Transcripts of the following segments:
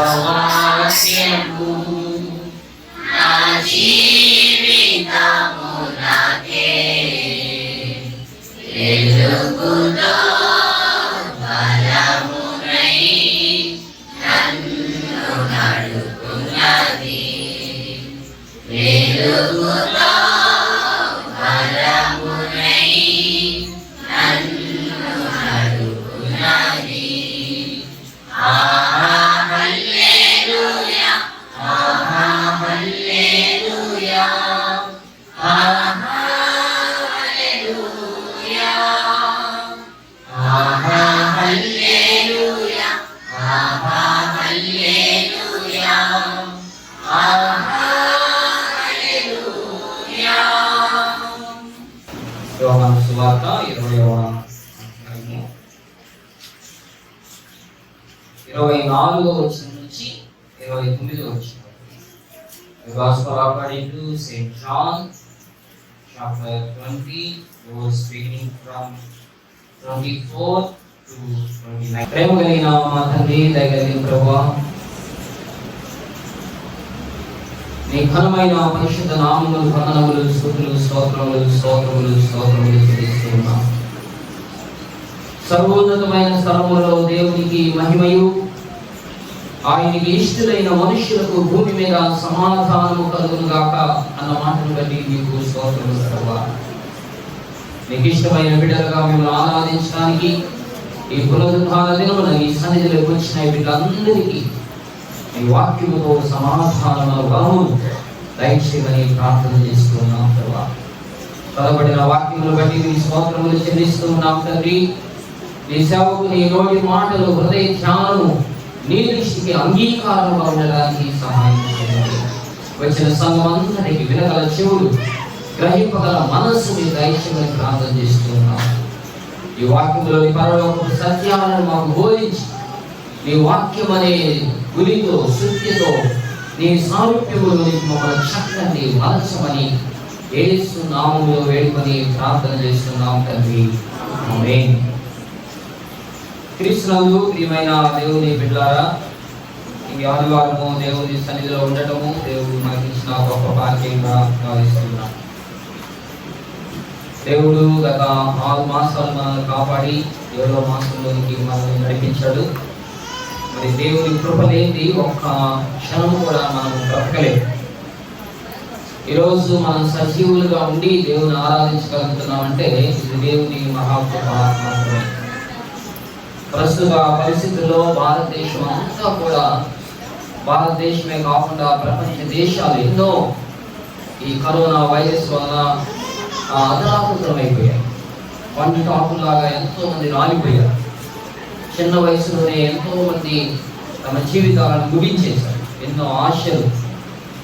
జీవవాక్యము నా జీవితము నాకే వెలుగులో బలమునై నన్ను నడుపునది. వెలుగులో బలమునై నన్ను నడుపునది. ఆహా హల్లెలూయా, ఆహా హల్లెలూయా, ఆహా హల్లెలూయా, ఆహా హల్లెలూయా, ఆహా హల్లెలూయా, ఆహా హల్లెలూయా. యోహాను సువార్త 20వ అధ్యాయము 24వ వచనం నుంచి 29వ వచనం. The Gospel according to St. John, chapter 20, verse beginning from 24 to 29. ప్రేమ కలిగిన మా తండ్రి, దయ కలిగిన ప్రభువా, నీ ఘనమైన పరిశుద్ధ నామములు, వందనములు, స్తుతులు, స్తోత్రములు చెల్లిస్తున్నాం. సర్వోన్నతమైన స్థలములలో దేవునికి మహిమయు, ఆయనకి ఇష్టలైన మనుష్యులకు భూమి మీద సమాధానము కలుగును గాక అన్న మాటను బట్టి మీకు స్తోత్రములు ప్రభువా. నీకు ఇష్టమైన బిడ్డలుగా మిమ్మల్ని ఆరాధించడానికి ఈ పునరుద్ధాన దినమున ఈ సన్నిధిలోకి వచ్చిన బిడ్డలందరికీ ఈ వాక్యముతో సమాధానముల వరమును దయచేయమని ప్రార్థన చేస్తున్నాం ప్రభువా. చదవబడిన వాక్యమును బట్టి మీ స్తోత్రములు చెల్లిస్తున్నాం తండ్రి. నీ సేవకు నీ నోటి మాటలు, హృదయ ధ్యానము నీ దృష్టికి అంగీకారంగా ఉండడానికి సహాయం చేయండి. వచ్చిన సంఘం అంతటికి వినగల చెవులు, గ్రహింపగల మనస్సు మీ దయచేయమని ప్రార్థన చేస్తున్నాం. ఈ వాక్యంలోని పరలోకపు సత్యాలను మాకు బోధించి నీ వాక్యం అనే గురితో, శుద్ధితో, నీ సారూప్యములోని మమ్మల్ని చక్కని మలచమని యేసు నామములో వేడుకొని ప్రార్థన చేస్తున్నాం తండ్రి. ఆమేన్. క్రీస్తునందు ప్రియమైన దేవుని బిడ్డలారా, ఈ ఆదివారము దేవుని సన్నిధిలో ఉండటము దేవుడు మనకి ఇచ్చిన గొప్ప భాగ్యంగా భావిస్తున్నాం. దేవుడు గత 6 మాసాలు మనల్ని కాపాడి 7వ మాసంలోనికి మనల్ని నడిపించాడు. మరి దేవుని కృప లేని ఒక్క క్షణం కూడా మనం బ్రతకలేదు. ఈరోజు మనం సజీవులుగా ఉండి దేవుని ఆరాధించగలుగుతున్నామంటే ఇది దేవుని మహాకృప మాత్రమే. ప్రస్తుత పరిస్థితుల్లో భారతదేశం అంతా కూడా, భారతదేశమే కాకుండా ప్రపంచ దేశాలు ఎన్నో ఈ కరోనా వైరస్ వల్ల అధరాకుతమైపోయాయి. పండు టాపుల్లాగా ఎంతో మంది రాలిపోయారు. చిన్న వయసులోనే ఎంతో మంది తమ జీవితాలను ముగించేశారు. ఎన్నో ఆశలు,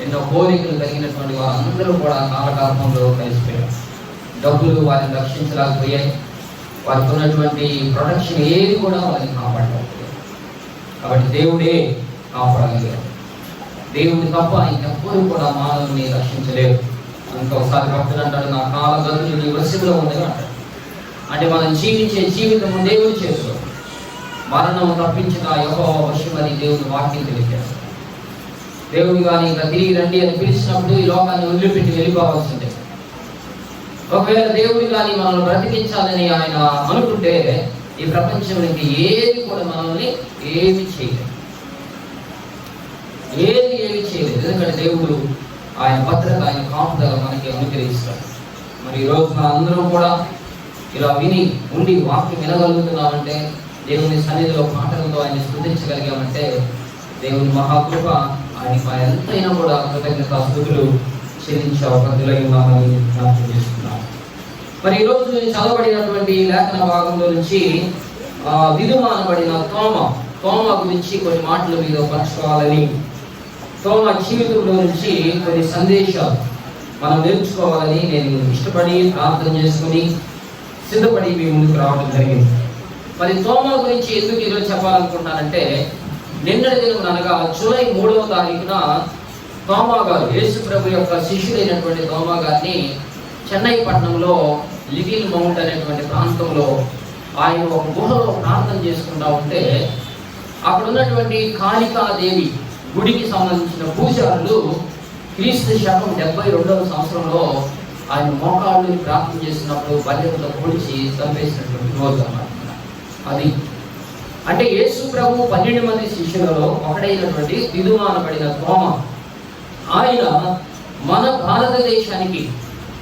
ఎన్నో కోరికలు కలిగినటువంటి వారందరూ కూడా కాలకాలంలో కలిసిపోయారు. డబ్బులు వారిని రక్షించలేకపోయాయి. వారికి ఉన్నటువంటి ప్రొటెక్షన్ ఏది కూడా వారిని కాపాడలేకపోయారు. కాబట్టి దేవుడే కాపాడగలిగారు. దేవుడి తప్ప ఇంకెవ్వరూ కూడా మానవుని రక్షించలేరు. ఇంకొకసారి భక్తులు అంటాడు, నా కాల గదులు నీ వశంలో ఉండగా అంటాడు. అంటే మనం జీవించే జీవితం దేవుడి చేతిలో. మరణం తప్పించిన యెహోవా వశమని దేవుని వాక్యం తెలిపారు. దేవుడు కానీ ఇంకా తిరిగి రండి అని పిలిచినప్పుడు ఈ లోకాన్ని వదిలిపెట్టి వెళ్ళిపోవాల్సిందే. ఒకవేళ దేవుడు కానీ మనల్ని బ్రతికించాలని ఆయన అనుకుంటే ఈ ప్రపంచానికి ఏది కూడా మనల్ని ఏమి చేయలేదు. ఎందుకంటే దేవుడు ఆయన భద్రత, ఆయన కాపుదల మనకి అనుగ్రహిస్తాడు. మరి ఈరోజు మన అందరం కూడా ఇలా విని ఉండి వాక్యం వినగలుగుతున్నామంటే, దేవుని సన్నిధిలో పాటలతో ఆయన స్తుతించగలిగామంటే దేవుని మహాకృప. ఆయనకు ఎంతైనా కూడా కృతజ్ఞత స్తుతులు చెల్లించే అవకాశాలై ఉన్నామని జ్ఞాపకం చేస్తున్నాం. మరి ఈరోజు చదవబడినటువంటి లేఖన భాగంలో నుంచి దిదుమ అనబడిన తోమ గురించి కొన్ని మాటలు మీద పంచుకోవాలని, తోమ జీవితంలో నుంచి కొన్ని సందేశాలు మనం నేర్చుకోవాలని నేను ఇష్టపడి ప్రార్థన చేసుకుని సిద్ధపడి మీ ముందుకు రావడం జరిగింది. మరి తోమ గురించి ఎందుకు ఈరోజు చెప్పాలనుకుంటున్నానంటే, నిన్నటి దినం అనగా జూలై 3వ తారీఖున తోమా గారు, యేసు ప్రభు యొక్క శిష్యుడైనటువంటి తోమా గారిని చెన్నై పట్టణంలో లిటిల్ మౌంట్ అనేటువంటి ప్రాంతంలో ఆయన ఒక గుహలో ప్రార్థన చేసుకుంటా ఉంటే అక్కడ ఉన్నటువంటి కాళికాదేవి గుడికి సంబంధించిన పూజారులు క్రీస్తు శకం 72వ సంవత్సరంలో ఆయన మోకాళ్ళని ప్రార్థన చేసినప్పుడు బల్లెంతో పొడిచి చంపేసినటువంటి రోజు అన్నమాట. అది అంటే యేసు ప్రభు 12 మంది శిష్యులలో ఒకడైనటువంటి దిదుమానబడిన తోమ, ఆయన మన భారతదేశానికి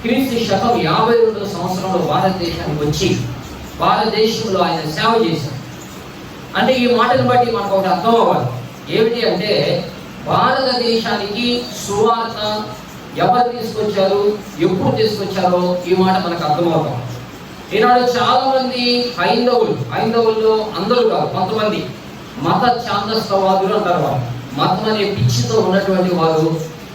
క్రీస్తు శకం 52వ సంవత్సరంలో భారతదేశానికి వచ్చి భారతదేశంలో ఆయన సేవ చేశారు. అంటే ఈ మాటను బట్టి మనకు ఒకటి అర్థం అవ్వాలి. ఏమిటి అంటే భారతదేశానికి సువార్త ఎవరు తీసుకొచ్చారు, ఎప్పుడు తీసుకొచ్చారో ఈ మాట మనకు అర్థమవుతాం. ఈనాడు చాలా మంది హైందవుల్లో అందరూ కాదు, కొంతమంది మత ఛాందస్తవాదులు అంటారు. వారు మతం అనే పిచ్చితో ఉన్నటువంటి వారు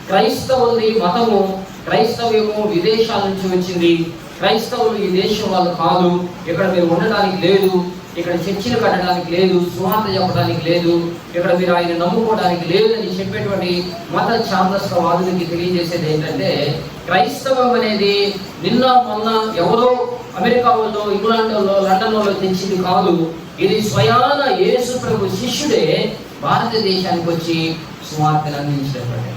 క్రైస్తవులది మతము, క్రైస్తవ్యము విదేశాల నుంచి వచ్చింది, క్రైస్తవులు ఈ దేశం వాళ్ళు కాదు, ఇక్కడ మీరు ఉండడానికి లేదు, ఇక్కడ చర్చిలు కట్టడానికి లేదు, సువార్త చెప్పడానికి లేదు, ఇక్కడ మీరు ఆయన నమ్ముకోవడానికి లేదు అని చెప్పేటువంటి మత ఛాందస్తవాదులకి తెలియజేసేది ఏంటంటే క్రైస్తవం అనేది నిన్న మొన్న ఎవరో అమెరికా వాళ్ళు, ఇంగ్లాండ్ వాళ్ళు, లండన్ వాళ్ళు తెచ్చింది కాదు. ఇది స్వయాన యేసు ప్రభు శిష్యుడే భారతదేశానికి వచ్చి సువార్తను అందించినటువంటి.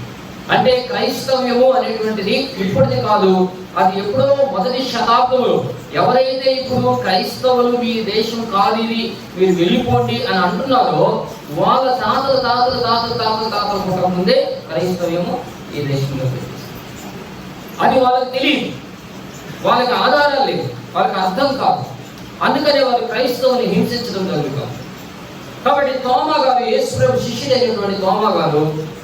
అంటే క్రైస్తవ్యము అనేటువంటిది ఇప్పటిది కాదు, అది ఎప్పుడో మొదటి శతాబ్దంలో ఎవరైతే ఇప్పుడు క్రైస్తవులు మీ దేశం కాదు ఇది మీరు వెళ్ళిపోండి అని అంటున్నారో వాళ్ళ తాతల ముందే క్రైస్తవ్యము ఈ దేశంలో పెట్టేసి, అది వాళ్ళకి తెలియదు, వాళ్ళకి ఆధారాలు లేవు, వాళ్ళకి అర్థం కాదు. అందుకనే వారు క్రైస్తవుని హింసించడం జరుగుతుంది. కాబట్టి తోమా గారు, యేసుప్రభు శిష్యుడైనటువంటి తోమా గారు,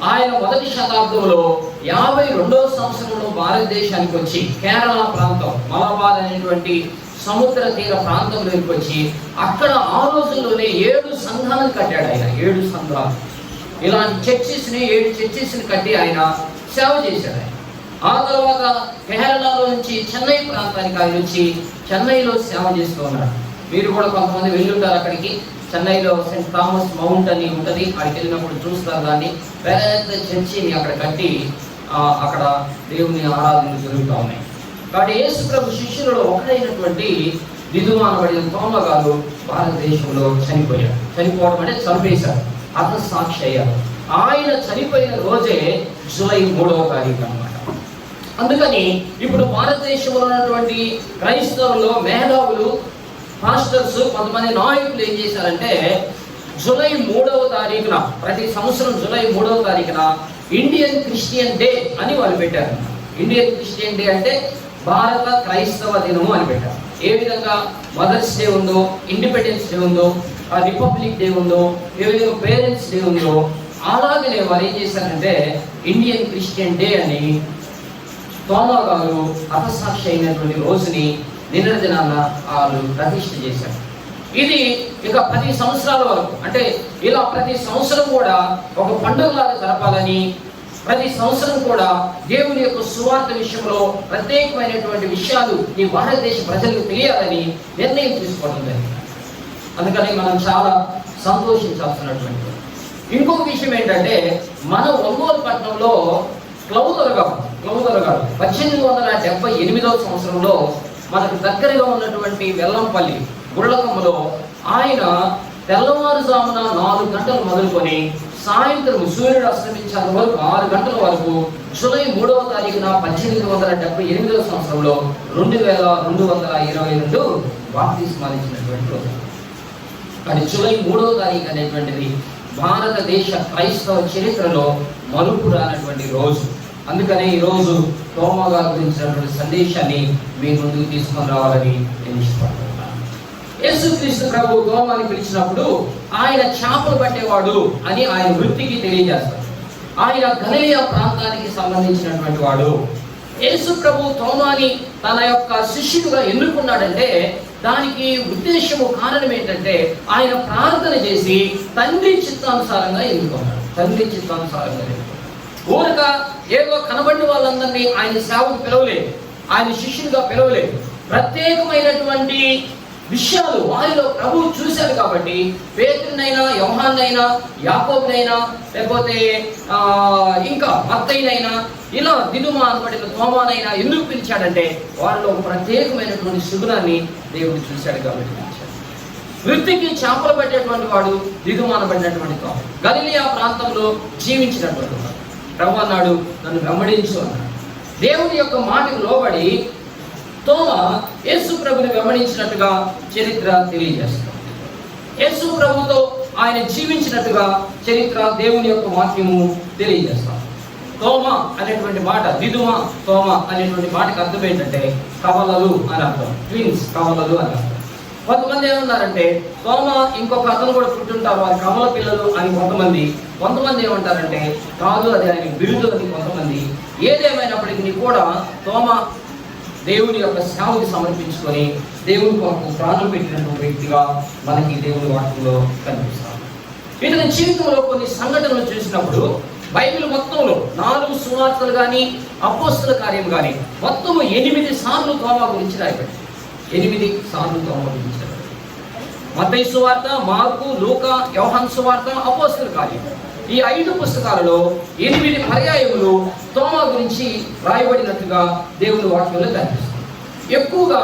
ఆయన మొదటి శతాబ్దంలో 52వ సంవత్సరంలో భారతదేశానికి వచ్చి కేరళ ప్రాంతం, మలబార్ అనేటువంటి సముద్ర తీర ప్రాంతంలోకి వచ్చి అక్కడ ఆ రోజుల్లోనే 7 సంఘాలను కట్టాడు ఆయన. 7 సంఘాలు, ఇలాంటి చర్చిస్ని 7 చర్చిస్ని కట్టి ఆయన సేవ చేశాడు ఆయన. ఆ తర్వాత కేరళలో నుంచి చెన్నై ప్రాంతానికి ఆయన వచ్చి చెన్నైలో సేవ చేస్తూ ఉన్నాడు. మీరు కూడా కొంతమంది వెళ్ళుంటారు అక్కడికి. చెన్నైలో సెయింట్ థామస్ మౌంట్ అని ఉంటుంది, అక్కడికి వెళ్ళినప్పుడు చూస్తారు. దాన్ని పెద్ద చర్చిని అక్కడ కట్టి అక్కడ దేవుని ఆరాధనలు జరుగుతూ ఉన్నాయి. కాబట్టి యేసు ప్రభు శిష్యులలో ఒకడైనటువంటి దిదుమానబడిన తోమ గారు భారతదేశంలో చనిపోయాడు. చనిపోవడం అంటే చంపేశారు, అతను సాక్షి అయ్యారు. ఆయన చనిపోయిన రోజే జూలై 3వ తారీఖు అన్నమాట. అందుకని ఇప్పుడు భారతదేశంలో ఉన్నటువంటి క్రైస్తవుల్లో మేధావులు, పాస్టర్స్, కొంతమంది నాయకులు ఏం చేశారంటే జూలై 3వ తారీఖున, ప్రతి సంవత్సరం జూలై 3వ తారీఖున ఇండియన్ క్రిస్టియన్ డే అని వాళ్ళు పెట్టారు. ఇండియన్ క్రిస్టియన్ డే అంటే భారత క్రైస్తవ దినము అని పెట్టారు. ఏ విధంగా మదర్స్ డే ఉందో, ఇండిపెండెన్స్ డే ఉందో, రిపబ్లిక్ డే ఉందో, ఏ విధంగా పేరెంట్స్ డే ఉందో, అలాగనే వారు ఏం చేశారంటే ఇండియన్ క్రిస్టియన్ డే అని తోమా గారు హతసాక్షి అయినటువంటి రోజుని నిన్న దినాన వాళ్ళు ప్రతిష్ఠ చేశారు. ఇది ఇక 10 సంవత్సరాల వరకు, అంటే ఇలా ప్రతి సంవత్సరం కూడా ఒక పండుగలాగా జరపాలని, ప్రతి సంవత్సరం కూడా దేవుని యొక్క సువార్త విషయంలో ప్రత్యేకమైనటువంటి విషయాలు ఈ భారతదేశ ప్రజలకు తెలియాలని నిర్ణయం తీసుకోవడం జరిగింది. అందుకని మనం చాలా సంతోషించాల్సినటువంటి ఇంకొక విషయం ఏంటంటే, మన ఒంగోలు పట్టణంలో క్లౌదర్ గారు 1878వ సంవత్సరంలో మనకు దగ్గరగా ఉన్నటువంటి వెల్లంపల్లి గుళ్ళకమ్మలో ఆయన తెల్లవారుజామున 4 గంటలు మొదలుకొని సాయంత్రం సూర్యుడు అస్తమించేంత వరకు 6 గంటల వరకు జూలై 3వ తారీఖున 1878వ సంవత్సరంలో 2222 బాప్తిస్మాలు ఇచ్చినటువంటి రోజు. అది జూలై 3వ తారీఖు అనేటువంటిది భారతదేశ క్రైస్తవ చరిత్రలో మలుపు రానటువంటి రోజు. అందుకనే ఈరోజు తోమా గారు గురించినటువంటి సందేశాన్ని మీ ముందుకు తీసుకొని రావాలని నేను ఇష్టపడుతున్నాను. యేసుక్రీస్తు ప్రభు తోమాని పిలిచినప్పుడు ఆయన చేపలు పట్టేవాడు అని ఆయన వృత్తికి తెలియజేస్తాడు. ఆయన గలిలయ ప్రాంతానికి సంబంధించినటువంటి వాడు. యేసు ప్రభు తోమాని తన యొక్క శిష్యుడుగా ఎన్నుకున్నాడంటే దానికి ఉద్దేశము, కారణం ఏంటంటే ఆయన ప్రార్థన చేసి తండ్రి చిత్తానుసారంగా ఎన్నుకున్నాడు. తండ్రి చిత్తానుసారంగా ఊరక ఏదో కనబడిన వాళ్ళందరినీ ఆయన సేవకు పిలవలేదు, ఆయన శిష్యునిగా పిలవలేదు. ప్రత్యేకమైనటువంటి విషయాలు వారిలో ప్రభువు చూశాడు కాబట్టి పేతురునైనా, యోహాన్నైనా, యాకోబునైనా, లేకపోతే ఇంకా మత్తయినైనా, ఇలా దిదుమా అనబడిన తోమానైనా ఎందుకు పిలిచాడంటే వారిలో ఒక ప్రత్యేకమైనటువంటి సుగుణాన్ని దేవుడు చూశాడు కాబట్టి పిలిచాడు. వృత్తికి చేపలు పట్టేటువంటి వాడు దిదుమ అనబడినటువంటి తోమ. గలిలయ ప్రాంతంలో జీవించినటువంటి వాడు. ప్రభు అన్నాడు, నన్ను వెంబడించు అన్నాడు. దేవుని యొక్క మాటకు లోబడి తోమ యేసు ప్రభుని వెంబడించినట్టుగా చరిత్ర తెలియజేస్తాం. యేసు ప్రభుతో ఆయన జీవించినట్టుగా చరిత్ర దేవుని యొక్క వాక్యము తెలియజేస్తాం. తోమ అనేటువంటి మాట, దిదుమ తోమ అనేటువంటి మాటకి అర్థం ఏంటంటే కవలలు అని అర్థం. ట్విన్స్, కవలలు అని అర్థం. కొంతమంది ఏమన్నారంటే తోమ ఇంకొక అతను కూడా పుట్టుంటారు, వారి కమల పిల్లలు అని కొంతమంది ఏమంటారంటే కాదు, అది ఆయన బిరుదు అని కొంతమంది. ఏదేమైనప్పటికీ కూడా తోమ దేవుని యొక్క సేవకి సమర్పించుకొని దేవుని కొరకు ప్రాణం పెట్టినటువంటి వ్యక్తిగా మనకి దేవుని వాక్యంలో కనిపిస్తాం. ఇతని జీవితంలో కొన్ని సంఘటనలు చూసినప్పుడు బైబిల్ మొత్తంలో 4 సువార్తలు కానీ అపోస్తల కార్యం కానీ మొత్తము 8 సార్లు తోమ గురించి రాయబడింది. 8 సార్లు తోమ గురించి రాయబడింది. మత్తయి సువార్త, మార్కు, లూకా, యోహాను సువార్త, అపోస్తల కార్యం, ఈ 5 పుస్తకాలలో 8 పర్యాయములు తోమ గురించి రాయబడినట్టుగా దేవుని వాక్యంలో కనిపిస్తుంది. ఎక్కువగా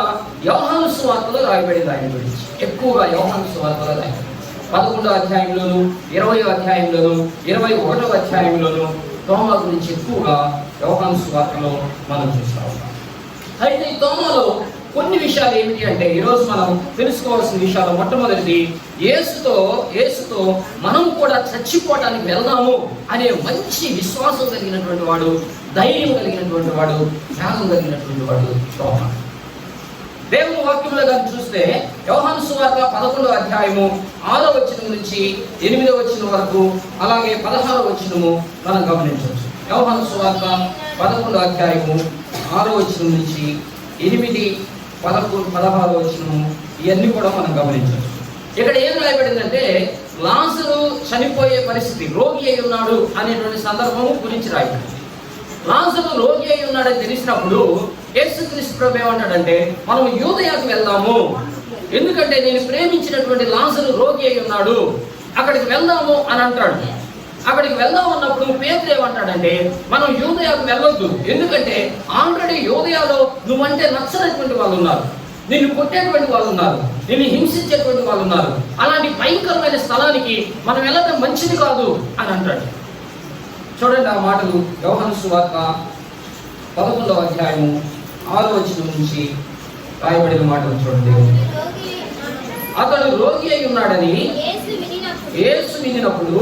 యోహాను సువార్తలో రాయబడింది ఆయన గురించి. ఎక్కువగా యోహాను సువార్తలో రాయబడింది. 11వ అధ్యాయంలోను, 20వ అధ్యాయంలోను, 21వ అధ్యాయంలోను తోమ గురించి ఎక్కువగా యోహాను సువార్తలో మనం చూస్తూ ఉంటాం. అయితే ఈ తోమలో కొన్ని విషయాలు ఏమిటి అంటే ఈరోజు మనం తెలుసుకోవాల్సిన విషయాలు, మొట్టమొదటిది యేసుతో మనం కూడా చచ్చిపోవటానికి వెళ్దాము అనే మంచి విశ్వాసం కలిగినటువంటి వాడు, ధైర్యం కలిగినటువంటి వాడు, త్యాగం కలిగినటువంటి వాడు తోమ. దేవుని వాక్యంలో కానీ చూస్తే యోహాను సువార్త 11వ అధ్యాయము 6వ వచనం నుంచి 8వ వచనం వరకు, అలాగే 16వ వచనము మనం గమనించవచ్చు. యోహాను సువార్త 11వ అధ్యాయము 6వ వచనం నుంచి 8, 11, 16వ వచనము, ఇవన్నీ కూడా మనం గమనించవచ్చు. ఇక్కడ ఏం రాయబడిందంటే లాజరు చనిపోయే పరిస్థితి, రోగి అయి ఉన్నాడు అనేటువంటి సందర్భము గురించి రాయబడింది. లాజరు రోగి అయి ఉన్నాడని తెలిసినప్పుడు యేసుక్రీస్తు ప్రభు ఏమంటాడంటే మనం యూదయకు వెళ్దాము, ఎందుకంటే నేను ప్రేమించినటువంటి లాజరు రోగి అయి ఉన్నాడు, అక్కడికి వెళ్దాము అని అంటాడు. అక్కడికి వెళ్దాం అన్నప్పుడు పేతురు ఏమంటాడంటే మనం యూదయకు వెళ్ళొద్దు, ఎందుకంటే ఆల్రెడీ యూదయలో నువ్వంటే నచ్చనటువంటి వాళ్ళు ఉన్నారు, నిన్ను కొట్టేటువంటి వాళ్ళు ఉన్నారు, నిన్ను హింసించేటువంటి వాళ్ళు ఉన్నారు, అలాంటి భయంకరమైన స్థలానికి మనం వెళ్ళడం మంచిది కాదు అని అంటాడు. చూడండి ఆ మాటలు యోహాను సువార్త 11వ అధ్యాయము 6వ వచనం నుంచి రాయబడిన మాటలు చూడండి. అతడు రోగి అయి ఉన్నాడని యేసు వినినప్పుడు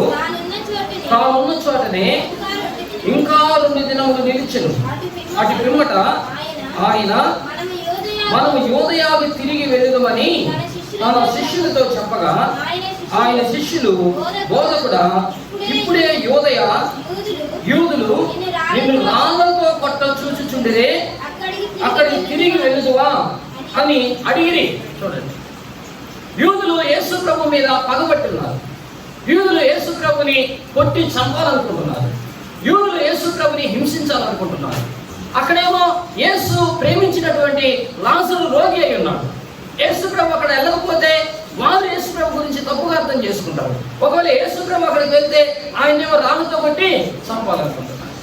తానున్న చోటనే ఇంకా 2 దినములు నిలిచెను. అటు పిమ్మట ఆయన మనము యూదయకు తిరిగి వెళుదామని తన శిష్యులతో చెప్పగా ఆయన శిష్యులు, బోధకుడా, ఇప్పుడే యూదులు నిన్ను రాళ్ళతో కొట్ట చూచుచుండిరే, అక్కడికి తిరిగి వెళుదువా అని అడిగిరి. చూడండి, యూదులు యేసు ప్రభు మీద పగబట్టున్నారు. యూదులు యేసు ప్రభుని కొట్టి చంపాలనుకుంటున్నారు. యూదులు యేసు ప్రభుని హింసించాలనుకుంటున్నారు. అక్కడేమో యేసు ప్రేమించినటువంటి లాజరు రోగి అయి ఉన్నాడు. యేసు ప్రభు అక్కడ వెళ్ళకపోతే వారు యేసు ప్రభు గురించి తప్పుగా అర్థం చేసుకుంటారు. ఒకవేళ యేసు ప్రభు అక్కడికి వెళ్తే ఆయనేమో రాళ్ళతో కొట్టి చంపాలనుకుంటున్నారు.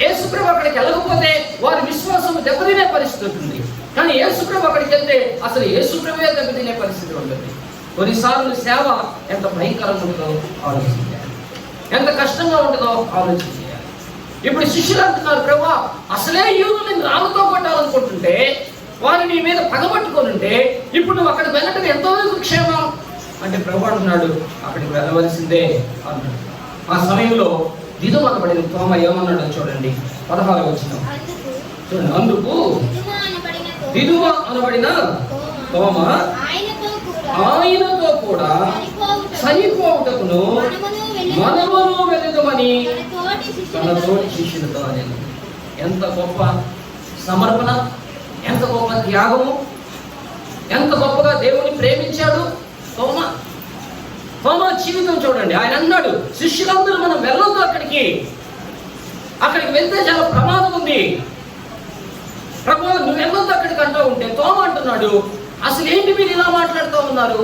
యేసు ప్రభు అక్కడికి వెళ్ళకపోతే వారి విశ్వాసం దెబ్బతినే పరిస్థితి ఉంటుంది. కానీ యేసు ప్రభు అక్కడికి వెళ్తే అసలు యేసు ప్రభువే దెబ్బతినే పరిస్థితి ఉంటుంది. కొన్నిసార్లు సేవ ఎంత భయంకరంగా ఉంటుందో ఆలోచించాలి, ఎంత కష్టంగా ఉంటుందో ఆలోచించాలి. ఇప్పుడు శిష్యులు అంటున్నారు, ప్రభువా అసలే యూదులను రాళ్ళతో కొట్టాలనుకుంటుంటే, వారు నీ మీద పగబట్టుకొని ఉంటే ఇప్పుడు నువ్వు అక్కడికి వెళ్ళటం ఎంతో క్షేమం అంటే ప్రభు అంటున్నాడు అక్కడికి వెళ్ళవలసిందే అన్నాడు. ఆ సమయంలో దిదుమ అనబడిన తోమ ఏమన్నాడో చూడండి, 16వ వచనం చూడండి. అందుకు దిదుమ అనబడిన తోమ ఆయనతో కూడా చనిపోవుటకును మనమును వెళుదామని తన తోటి శిష్యులతో అనేది. ఎంత గొప్ప సమర్పణ, ఎంత గొప్ప త్యాగము, ఎంత గొప్పగా దేవుని ప్రేమించాడు తోమ. తోమ జీవితం చూడండి. ఆయన అన్నాడు శిష్యులందరూ మనం వెళ్ళొద్దు, అక్కడికి వెళ్తే చాలా ప్రమాదం ఉంది, ప్రభు నువ్వు వెళ్ళొద్దు అక్కడికి అంటూ ఉంటే తోమ అంటున్నాడు అసలు ఏంటి మీరు ఇలా మాట్లాడుతూ ఉన్నారు,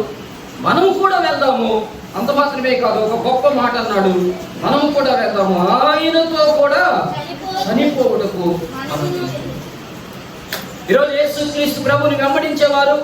మనము కూడా వెళ్దాము. అంత మాత్రమే కాదు, ఒక గొప్ప మాట అన్నాడు, మనము కూడా వెళ్దాము, ఆయనతో కూడా చనిపోవుటకు. ఈరోజు యేసుక్రీస్తు ప్రభుని వెంబడించేవారు,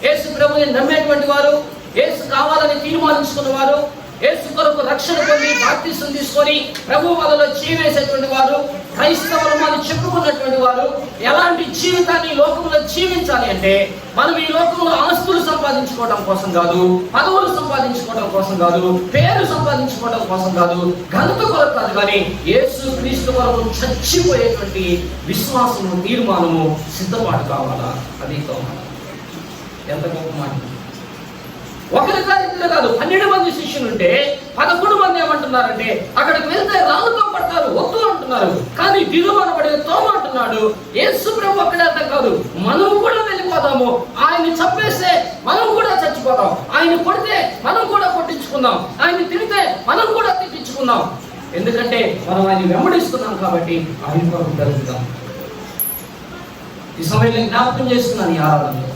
యేసు ప్రభుని నమ్మేటువంటి వారు యేసు కావాలని తీర్మానించుకున్న వారు, యేసు కొరకు రక్షణ పొంది బాప్తిసం తీసుకొని ప్రభు వలలో జీవేసేటువంటి వారు, క్రైస్తవులు అని చెప్పుకున్నటువంటి వారు ఎలాంటి జీవితాన్ని లోకంలో జీవించాలి అంటే, మనం ఈ లోకంలో ఆస్తులు సంపాదించుకోవడం కోసం కాదు, పదవులు సంపాదించుకోవడం కోసం కాదు, పేరు సంపాదించుకోవడం కోసం కాదు, ఘనత కొరకు కాదు, కానీ యేసు క్రీస్తు కొరకు చచ్చిపోయేటువంటి విశ్వాసము, తీర్మానము, సిద్ధపాటు కావాలా. అది కావాలి. ఎంత గొప్ప మాట! ఒకరి ఇద్దరు కాదు, 12 మంది శిష్యులు ఉంటే 11 మంది ఏమంటున్నారంటే, అక్కడికి వెళ్తే రాళ్ళతో పడతారు, వద్దు అంటున్నారు. కానీ దిగుమనబడిన తోమ అంటున్నాడు, యేసు ప్రభు అక్కడే అంత కాదు, మనం కూడా వెళ్ళిపోతాము, ఆయన్ని చంపేస్తే మనం కూడా చచ్చిపోతాం, ఆయన కొడితే మనం కూడా కొట్టించుకుందాం, ఆయన తిడితే మనం కూడా తిట్టించుకుందాం. ఎందుకంటే మనం ఆయన వెంబడిస్తున్నాం కాబట్టి ఆయన కొరకు జరుగుతాం. ఈ సమయంలో జ్ఞాపకం చేస్తున్నాను, ఈ ఆరాధనలో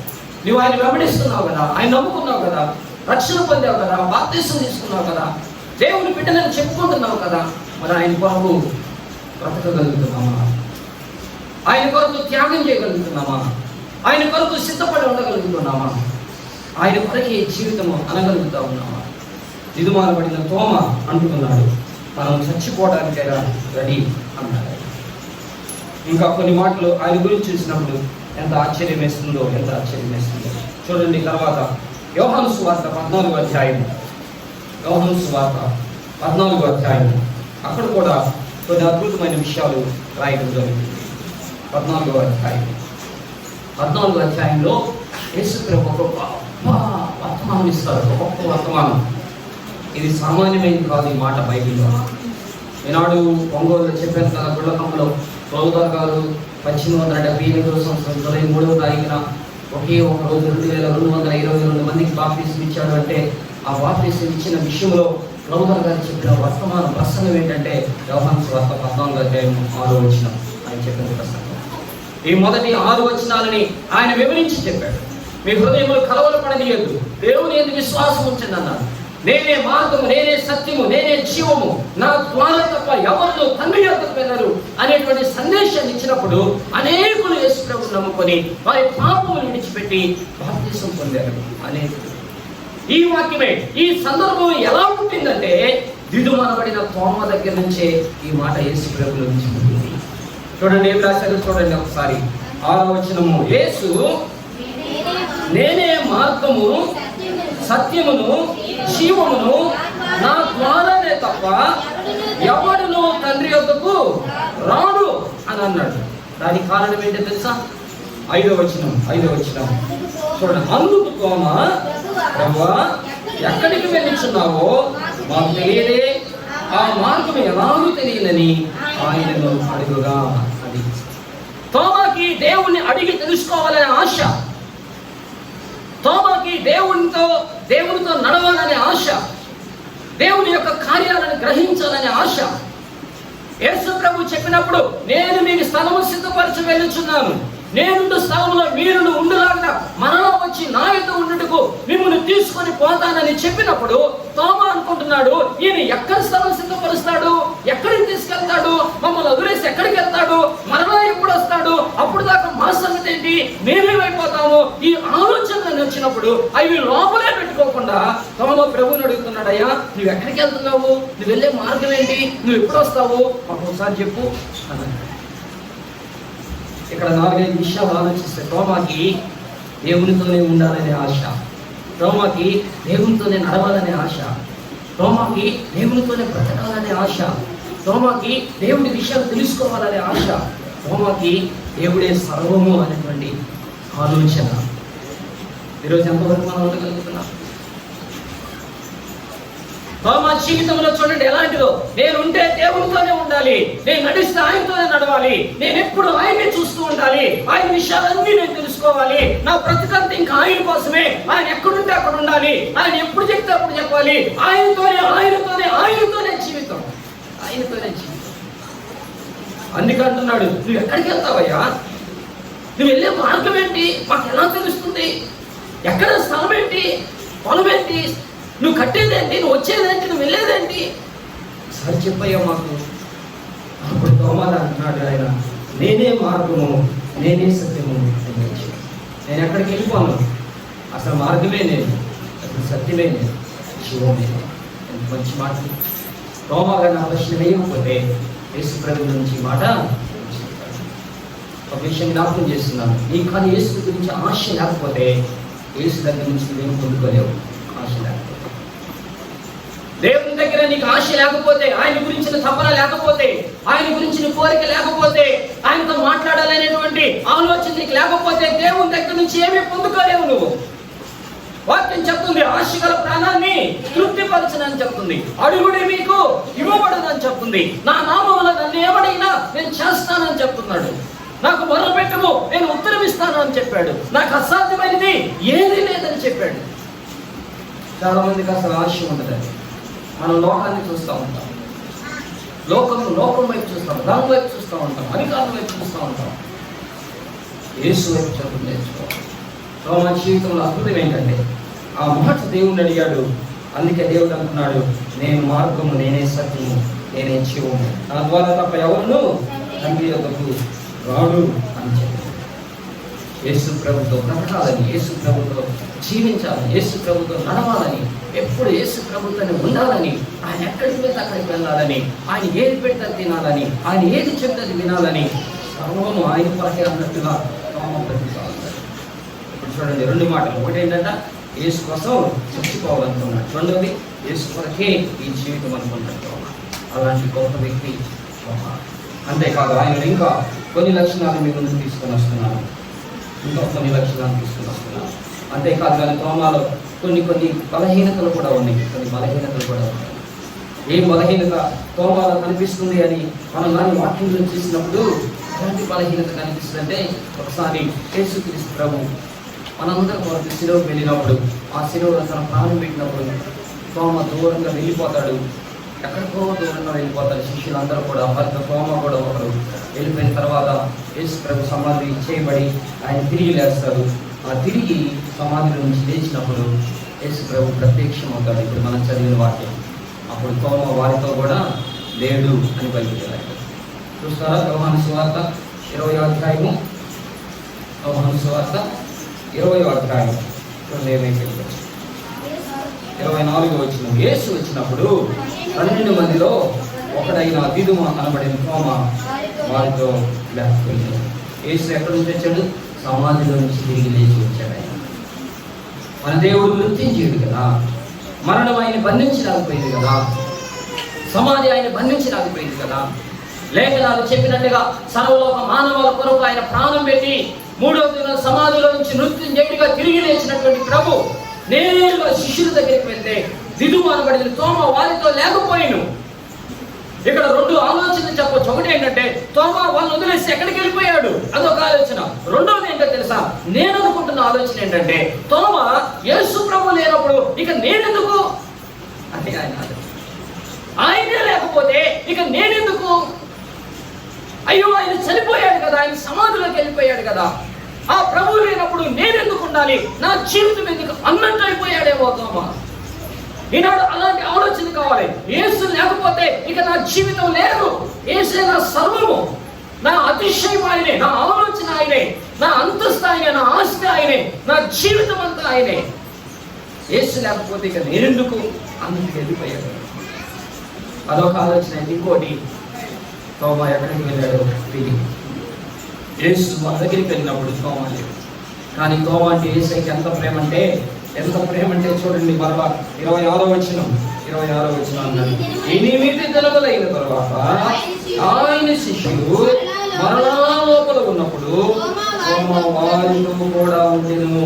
నువ్వు ఆయన వెంబడిస్తున్నావు కదా, ఆయన నమ్ముకున్నావు కదా, రక్షణ పొందావు కదా, బాప్తిసం తీసుకున్నావు కదా, దేవుని బిడ్డలను చెప్పుకుంటున్నావు కదా, మరి ఆయన కొరకు బ్రతకగలుగుతున్నామా? ఆయన కొరకు త్యాగం చేయగలుగుతున్నామా? ఆయన కొరకు సిద్ధపడి ఉండగలుగుతున్నామా? ఆయన కొరకే జీవితము అనగలుగుతా ఉన్నామా? దిగుమానబడిన తోమ అంటున్నాడు, మనం చచ్చిపోవడానికైనా రెడీ అన్నాడు. ఇంకా కొన్ని మాటలు ఆయన గురించి చూసినప్పుడు ఎంత ఆశ్చర్యం వేస్తుందో, ఎంత ఆశ్చర్యం వేస్తుందో చూడండి. తర్వాత యోహాను సువార్త 14వ అధ్యాయం, యోహాను సువార్త 14వ అధ్యాయం, అక్కడ కూడా కొన్ని అద్భుతమైన విషయాలు రాయడం జరుగుతుంది. 14వ అధ్యాయంలో యేసు ప్రభు ఒక గొప్ప వర్తమానం ఇస్తారు, ఒక గొప్ప వర్తమానం. ఇది సామాన్యమైనది కాదు ఈ మాట బైబిల్లో. ఈనాడు ఒంగోలులో చెప్పాను కదా, గుళ్ళకంలో ప్రభుత్వ గారు 1878 సంవత్సరం జూలై 3వ తారీఖున ఒకే ఒక రోజు 2222 మందికి బాప్తిసం ఇచ్చాడు. అంటే ఆ బాప్తిసం ఇచ్చిన విషయంలో ప్రభుత్వ గారు చెప్పిన వర్తమాన ప్రసంగం ఏంటంటే, యోహాను సువార్త 14వ అధ్యాయం 6వ వచనం ఆయన చెప్పిన ప్రసంగం. ఈ మొదటి 6 వచనాలని ఆయన వివరించి చెప్పాడు. మీ హృదయములు కలవరపడనీయద్దు, దేవుని యందు విశ్వాసం ఉంచండి అన్నాడు. నేనే మార్గము, నేనే సత్యము, నేనే జీవము, నా ద్వారా తప్ప ఎవరు తండ్రి యొద్దకు వెళ్ళరు అనేటువంటి సందేశాన్ని ఇచ్చినప్పుడు అనేకులు యేసు ప్రభువును నమ్ముకొని వారి పాపములు విడిచిపెట్టి బాప్తిసం పొందారు. అనేకులు. ఈ వాక్యమే, ఈ సందర్భం ఎలా ఉంటుందంటే, దిగుమనబడిన తోమ దగ్గర నుంచే ఈ మాట యేసు ప్రభువులో నుంచి ఉంటుంది. చూడండి ఏం రాశారు, చూడండి ఒకసారి 6వ వచనము. యేసు నేనే మార్గము, సత్యమును, జీవమును, నా ద్వారానే తప్ప ఎవడును తండ్రి యొద్దకు రాడు అని అన్నాడు. దానికి కారణం ఏంటో తెలుసా? 5వ వచనం చూడండి. అందుకు తోమ, ప్రభువా ఎక్కడికి వెళ్ళుచున్నావో మాకు తెలియదే, ఆ మార్గం ఎలాగూ తెలియదని ఆయనను అడుగుగా. అది తోమకి దేవుణ్ణి అడిగి తెలుసుకోవాలనే ఆశ, తోమకి దేవునితో నడవాలనే ఆశ, దేవుని యొక్క కార్యాలను గ్రహించాలనే ఆశ. యేసు ప్రభు చెప్పినప్పుడు, నేను మీకు స్థలము సిద్ధపరచి వెళ్ళుచున్నాను, నేనుండు స్థలంలో మీరు ఉండులాగా మనలో వచ్చి నా యొద్ద ఉండుటకు మిమ్మల్ని తీసుకొని పోతానని చెప్పినప్పుడు తోమ అనుకుంటున్నాడు, ఈయన ఎక్కడ స్థలం సిద్ధపరుస్తాడు, ఎక్కడికి తీసుకెళ్తాడు, మమ్మల్ని వదిలేసి ఎక్కడికి వెళ్తాడు, మరలా ఎప్పుడు వస్తాడు, అప్పుడు దాకా మా సంగతి ఏంటి, మేమేమైపోతాము, ఈ ఆలోచనలు వచ్చినప్పుడు అవి లోపలే పెట్టుకోకుండా తోమ ప్రభువుని అడుగుతున్నాడు, అయ్యా నువ్వు ఎక్కడికి వెళ్తున్నావు, నువ్వు వెళ్ళే మార్గం ఏంటి, నువ్వు ఎప్పుడు వస్తావు మాకు ఒకసారి చెప్పు అన్నాడు. ఇక్కడ 4-5 విషయాలు ఆలోచిస్తే, తోమాకి దేవునితోనే ఉండాలనే ఆశ, తోమాకి దేవునితోనే నడవాలనే ఆశ, తోమాకి దేవునితోనే బ్రతకాలనే ఆశ, తోమాకి దేవుని విషయాలు తెలుసుకోవాలనే ఆశ, తోమాకి దేవుడే సర్వము అనేటువంటి ఆలోచన. ఈరోజు ఎంతవరకు మనం ఉండగలుగుతున్నాం? తోమా జీవితంలో చూడండి ఎలాంటిదో, నేనుంటే దేవునితోనే ఉండాలి, నేను నడిస్తే ఆయనతోనే నడవాలి, నేను ఎప్పుడు ఆయన్ని చూస్తూ ఉండాలి, ఆయన విషయాలన్నీ నేను తెలుసుకోవాలి, నా బ్రతుకంతా ఇంకా ఆయన కోసమే, ఆయన ఎక్కడుంటే అక్కడ ఉండాలి, ఆయన ఎప్పుడు చెప్తే అప్పుడు చెప్పాలి, ఆయనతోనే జీవితం, ఆయనతోనే జీవితం. అందుకంటున్నాడు, నువ్వు ఎక్కడికి వెళ్తావయ్యా, నువ్వు వెళ్ళే మార్గం ఏంటి, మాకు ఎలా తెలుస్తుంది, ఎక్కడ స్థలం ఏంటి, పొలం ఏంటి, నువ్వు కట్టేదేంటి, నువ్వు వచ్చేదేంటి, నువ్వు వెళ్ళేదేంటి, సరి చెప్పయ్యా మాకు. అప్పుడు తోమా అంటున్నాడు ఆయన, నేనే మార్గము, నేనే సత్యము, నేను ఎక్కడికి వెళ్ళిపోను, అసలు మార్గమే నేను, సత్యమే లేదు, జీవమే లేదు. మంచి మాట. తోమాగా నా ప్రశ్న వేయకపోతే యేసు ప్రభు నుంచి మాట ఒక విషయం జ్ఞాపకం చేస్తున్నాను. నీకు కానీ యేసు గురించి ఆశ లేకపోతే యేసు దగ్గర నుంచి నేను పొందుకోలేవు. ఆశ లేకపోతే, దేవుని దగ్గర నీకు ఆశ లేకపోతే, ఆయన గురించిన తపన లేకపోతే, ఆయన గురించిన కోరిక లేకపోతే, ఆయనతో మాట్లాడాలనేటువంటి ఆలోచన నీకు లేకపోతే దేవుని దగ్గర నుంచి ఏమీ పొందుకోలేవు నువ్వు. వాక్యం చెప్తుంది, ఆశ గల ప్రాణాన్ని తృప్తిపరచనని చెప్తుంది. అడుగుడి మీకు ఇవ్వబడదని చెప్తుంది. నా నామములో నన్ను ఏమడిగినా నేను చేస్తానని చెప్తున్నాడు. నాకు మొరపెట్టుము, నేను ఉత్తరం ఇస్తాను అని చెప్పాడు. నాకు అసాధ్యమైనది ఏదీ లేదని చెప్పాడు. చాలా మందికి అసలు ఆశ ఉండదండి. మనం లోకాన్ని చూస్తూ ఉంటాం, లోకం వైపు చూస్తాం, రంగు వైపు చూస్తూ ఉంటాం, అధికారం వైపు చూస్తూ ఉంటాం. యేసు వైపు చదువు నేర్చుకోవాలి. మన జీవితంలో అద్భుతం ఏంటంటే ఆ మాట దేవుణ్ణి అడిగాడు. అందుకే దేవుడు అంటున్నాడు, నేను మార్గము, నేనే సత్యము, నేనే జీవము, నా ద్వారా తప్ప ఎవరును తండ్రి యొద్దకు రాడు అని చెప్పాడు. యేసు ప్రభుతో బ్రతకాలని, యేసు ప్రభుతో జీవించాలని, యేసు ప్రభుతో నడవాలని, ఎప్పుడు యేసు ప్రభుత్వాన్ని ఉండాలని, ఆయన ఎక్కడికి వెళ్తే అక్కడికి వెళ్ళాలని, ఆయన ఏది పెడితే తినాలని, ఆయన ఏది చెప్తే వినాలని, సర్వము ఆయన కొరకే అన్నట్టుగా ఇప్పుడు చూడండి, రెండు మాటలు. ఒకటి ఏంటంటే యేసు కోసం చచ్చిపోవాలనుకున్నాడు, రెండోది యేసు కొరకే ఈ జీవితం అనుకున్నట్టు. అలాంటి గొప్ప వ్యక్తి. అంతేకాదు ఆయన ఇంకా కొన్ని లక్షణాలు మీ ముందు తీసుకొని వస్తున్నాను. అంతేకాదు కానీ తోమాలో కొన్ని బలహీనతలు కూడా ఉన్నాయి. ఏం బలహీనత తోమాలో కనిపిస్తుంది అని మనం దాన్ని వాక్యంలో చూసినప్పుడు ఎలాంటి బలహీనత కనిపిస్తుంది అంటే, ఒకసారి యేసుక్రీస్తు ప్రభు మనందరం కొరకు శిలువకు వెళ్ళినప్పుడు, ఆ శిలువలో తన ప్రాణం పెట్టినప్పుడు తోమ దూరంగా వెళ్ళిపోతాడు. ఎక్కడికో దూరంగా వెళ్ళిపోతారు శిష్యులందరూ కూడా. భర్త తోమ కూడా ఒకరు వెళ్ళిపోయిన తర్వాత యేసు ప్రభు సమాధి చేయబడి ఆయన తిరిగి లేస్తారు. ఆ తిరిగి సమాధి నుంచి లేచినప్పుడు యేసు ప్రభు ప్రత్యక్షం అవుతాడు. ఇప్పుడు మనం చదివిన వాక్యం. అప్పుడు తోమ వారితో కూడా లేడు అని పలికించారు. చూస్తారా? యోహాను సువార్త 20వ అధ్యాయము, యోహాను సువార్త 20వ అధ్యాయం 24వ వచనం. యేసు వచ్చినప్పుడు 12 మందిలో ఒకడైన దిదుమ అనబడిన తోమ వారితో లేకపోయింది. యేసు ఎక్కడి నుంచి వచ్చాడు? సమాధిలో నుంచి తిరిగి లేచి వచ్చాడు. ఆయన మన దేవుడు మృత్యుంజయుడు కదా, మరణం ఆయన బంధించలేకపోయింది కదా, సమాధి ఆయన బంధించలేకపోయింది కదా. లేఖనాలు చెప్పినట్టుగా సర్వలోక మానవుల కొరకు ఆయన ప్రాణం పెట్టి 3వ దినం సమాధిలో నుంచి మృత్యుంజయుడిగా తిరిగి లేచినటువంటి ప్రభు నేరుగా శిష్యుల దగ్గరికి వెళ్తే దిదుమ అనబడిన తోమ వారితో లేకపోయిను. ఇక్కడ 2 ఆలోచనలు చెప్పొచ్చు. ఒకటి ఏంటంటే తోమ వాళ్ళు వదిలేసి ఎక్కడికి వెళ్ళిపోయాడు, అదొక ఆలోచన. రెండవది ఏంటో తెలుసా? నేను అనుకుంటున్న ఆలోచన ఏంటంటే, తోమ యేసు ప్రభు లేనప్పుడు ఇక నేనెందుకు అంటే ఆయనే లేకపోతే ఇక నేనెందుకు? అయ్యో ఆయన చనిపోయాడు కదా, ఆయన సమాధిలోకి వెళ్ళిపోయాడు కదా, ఆ ప్రభువు లేనప్పుడు నేనెందుకు ఉండాలి, నా జీవితం ఎందుకు అన్నట్టు అయిపోయాడేమో తోమ. ఈనాడు అలాంటి ఆలోచన కావాలి. యేసు లేకపోతే ఇక నా జీవితం లేదు, యేసే నా సర్వము, నా అతిశయం ఆయనే, నా ఆలోచన ఆయనే, నా అంతస్తు ఆయనే, నా ఆస్తి ఆయనే, నా జీవితం అంతా ఆయనే. యేసు లేకపోతే ఇక నేనెందుకు అందుకు వెళ్ళిపోయాడు. అదొక ఆలోచన. ఇంకోటి, తోమ ఎక్కడికి వెళ్ళాడు? యేసు మన దగ్గరికి వెళ్ళినప్పుడు తోమ లేదు. కానీ తోమ అంటే యేసుకి ఎంత ప్రేమ అంటే చూడండి, మరలా 26వ వచనం అన్నాడు. 8 దినములైన తర్వాత ఆయన శిష్యులు మరలా లోపల ఉన్నప్పుడు తోమ వారితో కూడా ఉండెను.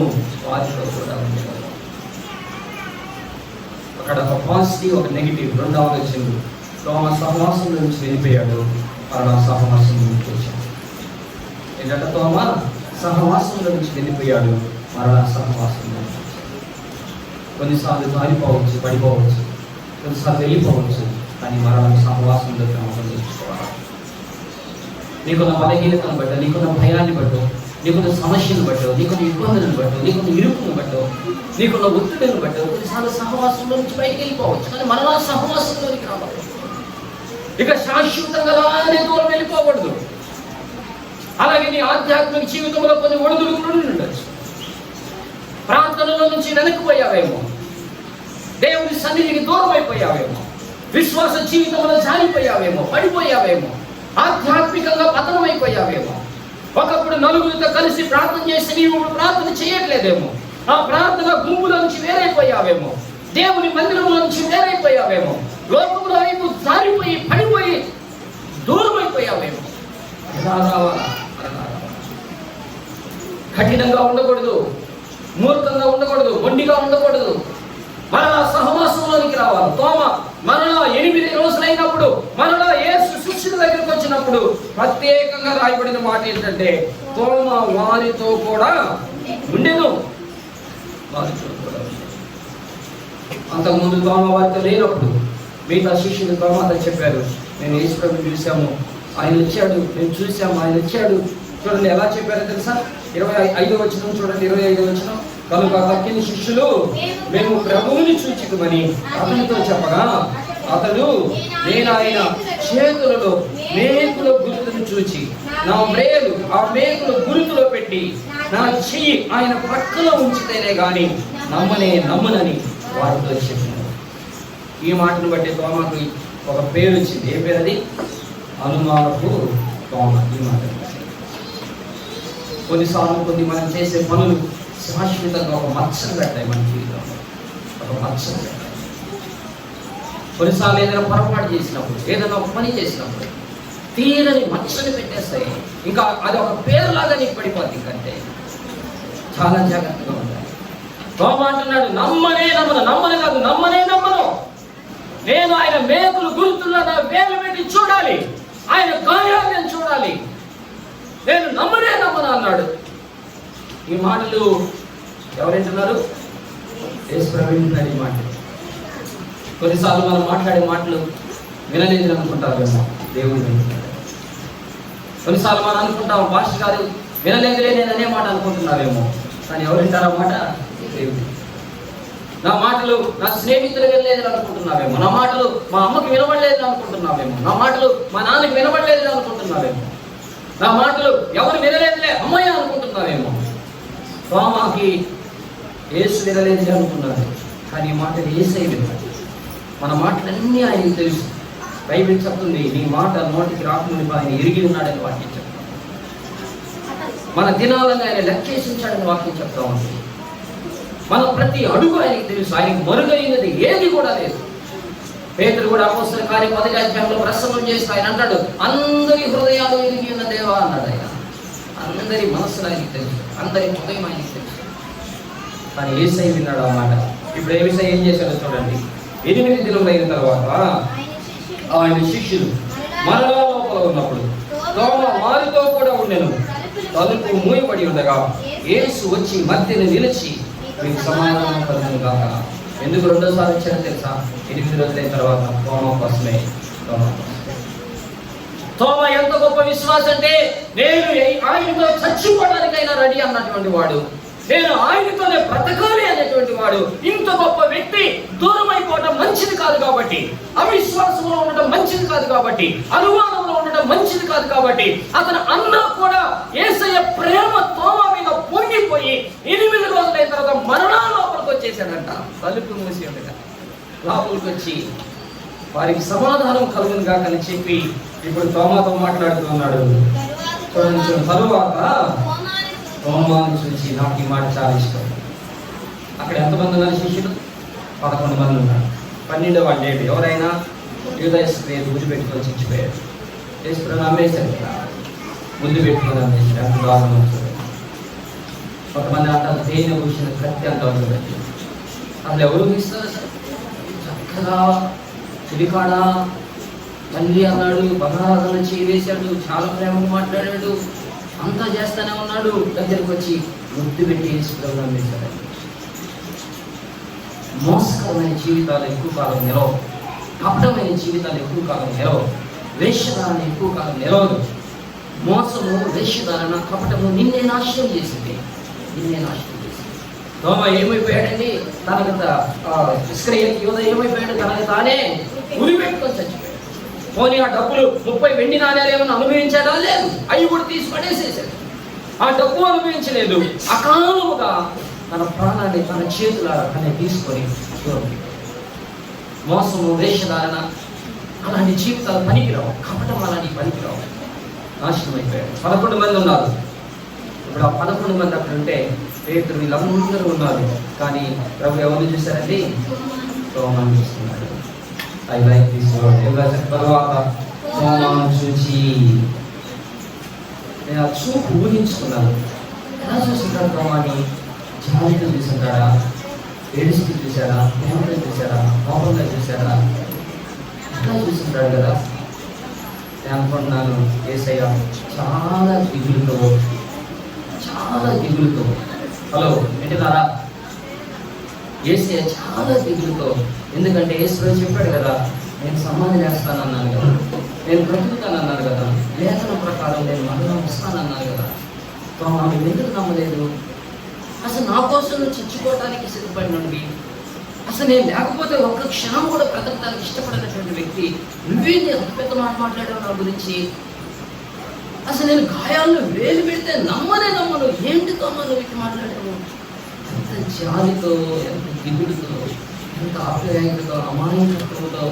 అక్కడ ఒక పాజిటివ్, ఒక నెగిటివ్, 2 ఆలోచనలు. తోమ సహవాసం నుంచి వెళ్ళిపోయాడు, మరలా సహవాసం నుంచి వచ్చాడు. ఏంటంటే తోమ సహవాసంలో నుంచి వెళ్ళిపోయాడు, మరలా సహవాసం. కొన్నిసార్లు జారిపోవచ్చు, పడిపోవచ్చు, కొన్నిసార్లు వెళ్ళిపోవచ్చు, కానీ మరలా సహవాసంలో క్రమం తెచ్చుకోవాలి. నీకున్న బలహీనతను బట్టో, నీకున్న భయాన్ని బట్టో, నీకున్న సమస్యను బట్టో, నీకున్న ఇబ్బందులను బట్టో, నీకున్న ఇరుకును బట్టో, నీకున్న ఒత్తిడిని బట్టో కొన్నిసార్లు సహవాసంలో నుంచి బయటికి వెళ్ళిపోవచ్చు, కానీ మరలా సహవాసంలోనికి రావాలి. ఇక శాశ్వతంగా అలానే దూరం వెళ్ళిపోకూడదు. అలాగే నీ ఆధ్యాత్మిక జీవితంలో కొన్ని ఒడిదుడుకులు ఉండొచ్చు. ప్రార్థనలో నుంచి వెనక్కిపోయావేమో, దేవుని సన్నిధికి దూరం అయిపోయావేమో, విశ్వాస జీవితంలో జారిపోయావేమో, పడిపోయావేమో, ఆధ్యాత్మికంగా పతనమైపోయావేమో. ఒకప్పుడు నలుగురితో కలిసి ప్రార్థన చేసి నీవు ప్రార్థన చేయట్లేదేమో, ఆ ప్రార్థన గుంపుల నుంచి వేరైపోయావేమో, దేవుని మందిరంలో నుంచి వేరైపోయావేమో, లోకముల వైపు జారిపోయి పడిపోయి దూరం అయిపోయావేమో. కఠినంగా ఉండకూడదు, మూర్ఖంగా ఉండకూడదు, మొండిగా ఉండకూడదు. మరలా సహవాసంలోనికి రావాలి. తోమ మరలా 8 రోజులైనప్పుడు మరలా యేసు శిష్యుల దగ్గరికి వచ్చినప్పుడు ప్రత్యేకంగా రాయబడిన మాట ఏంటంటే, తోమ వారితో కూడా ఉండెను. అంతకుముందు తోమ వారితో లేనప్పుడు మిగతా శిష్యులు తోమతో చెప్పారు, మేము యేసు ప్రభువుని చూసాము, ఆయన వచ్చాడు, మేము చూసాము, ఆయన వచ్చాడు. చూడండి ఎలా చెప్పారో తెలుసా? 25వ వచనం చూడండి, 25వ వచనం. కనుక తక్కిన శిష్యులు మేము ప్రభువుని చూచికమని అతనితో చెప్పగా, అతడు నేను ఆయన చేతులలో మేకుల గుర్తును చూచి నా వ్రేలు ఆ మేకుల గుర్తులో పెట్టి నా చెయ్యి ఆయన ప్రక్కలో ఉంచితేనే గాని నమ్మనని వారితో చెప్పాను. ఈ మాటను బట్టి తోమకు ఒక పేరు వచ్చింది. ఏ పేరు అది? అనుమానపు తోమ. ఈ మాట కొన్నిసార్లు మనం చేసే పనులు శాశ్వతంగా ఒక మచ్చలు పెట్టాయి మన జీవితంలో, ఒక మచ్చలు పెట్టాయి. కొన్నిసార్లు ఏదైనా పొరపాటు చేసినప్పుడు, ఏదైనా ఒక పని చేసినప్పుడు తీరని మచ్చలు పెట్టేస్తాయి. ఇంకా అది ఒక పేరులాగా నీకు పడిపోతుంది. కంటే చాలా జాగ్రత్తగా ఉండాలి. తోమ అంటున్నాడు, నమ్మను. నేను ఆయన మేకులు గుర్తుల్లో నా వేలు పెట్టి చూడాలి, ఆయన గాయాలు నేను చూడాలి, నేను నమ్మను అన్నాడు. ఈ మాటలు ఎవరంటున్నారు? యేసు ప్రభువు ఈ మాటలు. కొన్నిసార్లు మనం మాట్లాడే మాటలు వినలేదు అనుకుంటారేమో, దేవుడు వింటున్నాడు. కొన్నిసార్లు మనం అనుకుంటాం, పాస్టర్ గారు వినలేదులే నేను అనే మాట అనుకుంటున్నారేమో, కానీ ఎవరు వింటారా మాట? దేవుడు. నా మాటలు నా స్నేహితులు వినలేదు అనుకుంటున్నావేమో, నా మాటలు మా అమ్మకి వినబడలేదు అనుకుంటున్నావేమో, నా మాటలు మా నాన్నకి వినబడలేదు అనుకుంటున్నావేమో, నా మాటలు ఎవరు వినలేదులే అమ్మయ్య అనుకుంటున్నావేమో. తోమాకి యేసు వినలేదు అనుకున్నారు, కానీ ఈ మాటలు యేసే విన్నాడు. మన మాటలన్నీ ఆయనకి తెలుసు. బైబిల్ చెప్తుంది, నీ మాట నోటికి రాకుండా ఆయన ఎరిగి ఉన్నాడని వాక్యం చెప్తాం. మన దినాలను ఆయన లెక్కేసించాడని వాక్యం చెప్తా ఉంది. మన ప్రతి అడుగు ఆయనకి తెలుసు. ఆయనకు మరుగైనది ఏది కూడా లేదు. పేతురు కూడా అపోస్తలుల కార్యం 10వ అధ్యాయంలో ప్రసంగం చేస్తూ ఆయన అంటాడు, అందరి హృదయాలు ఎరిగి ఉన్న దేవా అన్నాడు. ఆయన అందరి మనస్సులు ఆయనకి తెలుసు, అందరి హృదయం ఆయనకి తెలుసు. కానీ యేసై విన్నాడు ఆ మాట. ఇప్పుడు యేసై ఏం చేశాడో చూడండి. 8 దినములైన తర్వాత ఆయన శిష్యులు మరలా లోపల ఉన్నప్పుడు తోమ వారితో కూడా ఉండెను. తలుపు మూయబడి ఉండగా యేసు వచ్చి మధ్యన నిలిచి, మీకు సమాధానం కలుగును గాక. ఎందుకు రెండోసారి వచ్చారో తెలుసా? 8 రోజులైన తర్వాత తోమ కోసమే. తోమ ఎంత గొప్ప విశ్వాసం అంటే, నేను ఆయనతో చచ్చిపోవడానికైనా రెడీ అన్నటువంటి వాడు, నేను ఆయనతోనే బ్రతకాలి అనేటువంటి వాడు. ఇంత గొప్ప వ్యక్తి దూరం అయిపోవడం మంచిది కాదు కాబట్టి, అవిశ్వాసంలో ఉండటం మంచిది కాదు కాబట్టి, అనుమానంలో ఉండటం మంచిది కాదు కాబట్టి, అతను అన్నా కూడా యేసయ్య ప్రేమ తోమ మీద పొంగిపోయి 8 రోజులైన తర్వాత మరణా లోపలికి వచ్చేసాడంట. తలుపు మూసి ఉండగా లోపలికి వచ్చి వారికి సమాధానం కలుగును గాక అని చెప్పి ఇప్పుడు తోమాతో మాట్లాడుతున్నాడు. చూడండి, తరువాత తోమాను చూసి నాకు ఈ మాట చాలా ఇష్టం. అక్కడ ఎంతమంది ఉన్నారు శిష్యులు? 11 మంది ఉన్నారు. 12వ వాడు లేడు. ఎవరైనా యూదాయిస్కరియోతు ముద్దు పెట్టుకొని చచ్చిపోయాడు. యేసుప్రభువుని నమ్మేశారు, ముద్దు పెట్టుకొని నమ్మేశారు. అంత దారుణం. కొంతమంది అంటారు తేనె కూర్చిన కత్తి అంత అవుతుంది. అసలు ఎవరు ఇస్తారు? చక్కగా చిలికాడా తల్లి అన్నాడు, బంగారాధన చేవేశాడు, చాలా ప్రేమగా మాట్లాడాడు, అంతా చేస్తానే ఉన్నాడు. దగ్గరికి వచ్చి ముద్దు పెట్టి యేసుప్రభువుని నమ్మేశాడు. మోసకరమైన జీవితాలు ఎక్కువ కాలం నిలవవు. కపటమైన జీవితాలు ఎక్కువ కాలం నిలవవు. వేషధారణ ఎక్కువ కాలం నిలవదు. మోసము, వేషధారణ, కపటము నిన్నే నాశనం చేసింది. తోమ ఏమైపోయాడండి? తనకు యూద ఏమైపోయాడు? తనకు తానే ఉరి పెట్టుకొని చచ్చిపోయాడు. పోనీ ఆ డబ్బులు 30 వెండి నాణ్యాలు ఏమైనా అనుభవించాడా? లేదు. అవి కూడా తీసి పడేసేసాడు. ఆ డబ్బు అనుభవించలేదు. అకాలముగా తన ప్రాణాన్ని తన చేతులారా తనే తీసుకొని మోసము, వేషధారణ, అలాంటి జీవితాలు పనికిరావు. కపటం అలాంటి పనికిరావు. నాశనం అయిపోయాడు. 11 మంది ఉన్నారు. ఇప్పుడు ఆ 11 మంది అక్కడ ఉంటే పేతురు వీళ్ళందరూ ఉన్నారు. కానీ ప్రభు ఎవరిని చూశారండి? తోమాను చూస్తున్నాడు. I like this word. తర్వాత తోమాను చూసి నేను ఆ చూపు ఊహించుకున్నాను. ఎలా చూస్తుంటాడు తోమాని? జాలితో చూస్తుంటాడా? ఏడుస్తూ చూశారా? ప్రేమగా చూశారా? కోపంగా చూశారా? ఎలా చూస్తుంటాడు కదా. నేను అనుకుంటున్నాను యేసయ్య చాలా దిగులుతో హలో వింటున్నారా? యేసయ్య చాలా దిగులుతో. ఎందుకంటే యేసు చెప్పాడు కదా, నేను సమాధి చేస్తానన్నాను కదా, నేను బ్రతుకుతానన్నాను కదా, లేఖన ప్రకారం నేను మరణం వస్తానన్నాను కదా. తోమాను ఎందుకు నమ్మలేదు? అసలు నా కోసం నువ్వు చచ్చిపోవటానికి సిద్ధపడినవి, అసలు నేను లేకపోతే ఒక్క క్షణం కూడా బ్రతకడానికి ఇష్టపడినటువంటి వ్యక్తి, నువ్వేంటి అంత పెద్ద మాట మాట్లాడావు నా గురించి? అసలు నేను గాయాలను వేలు పెడితే నమ్మను. ఏంటి తోమాను ఇట్లా మాట్లాడావు? ఎంత జాలితో, ఎంత దిగులుతో, ఎంత ఆప్యాయతతో, అమాయకత్వంతో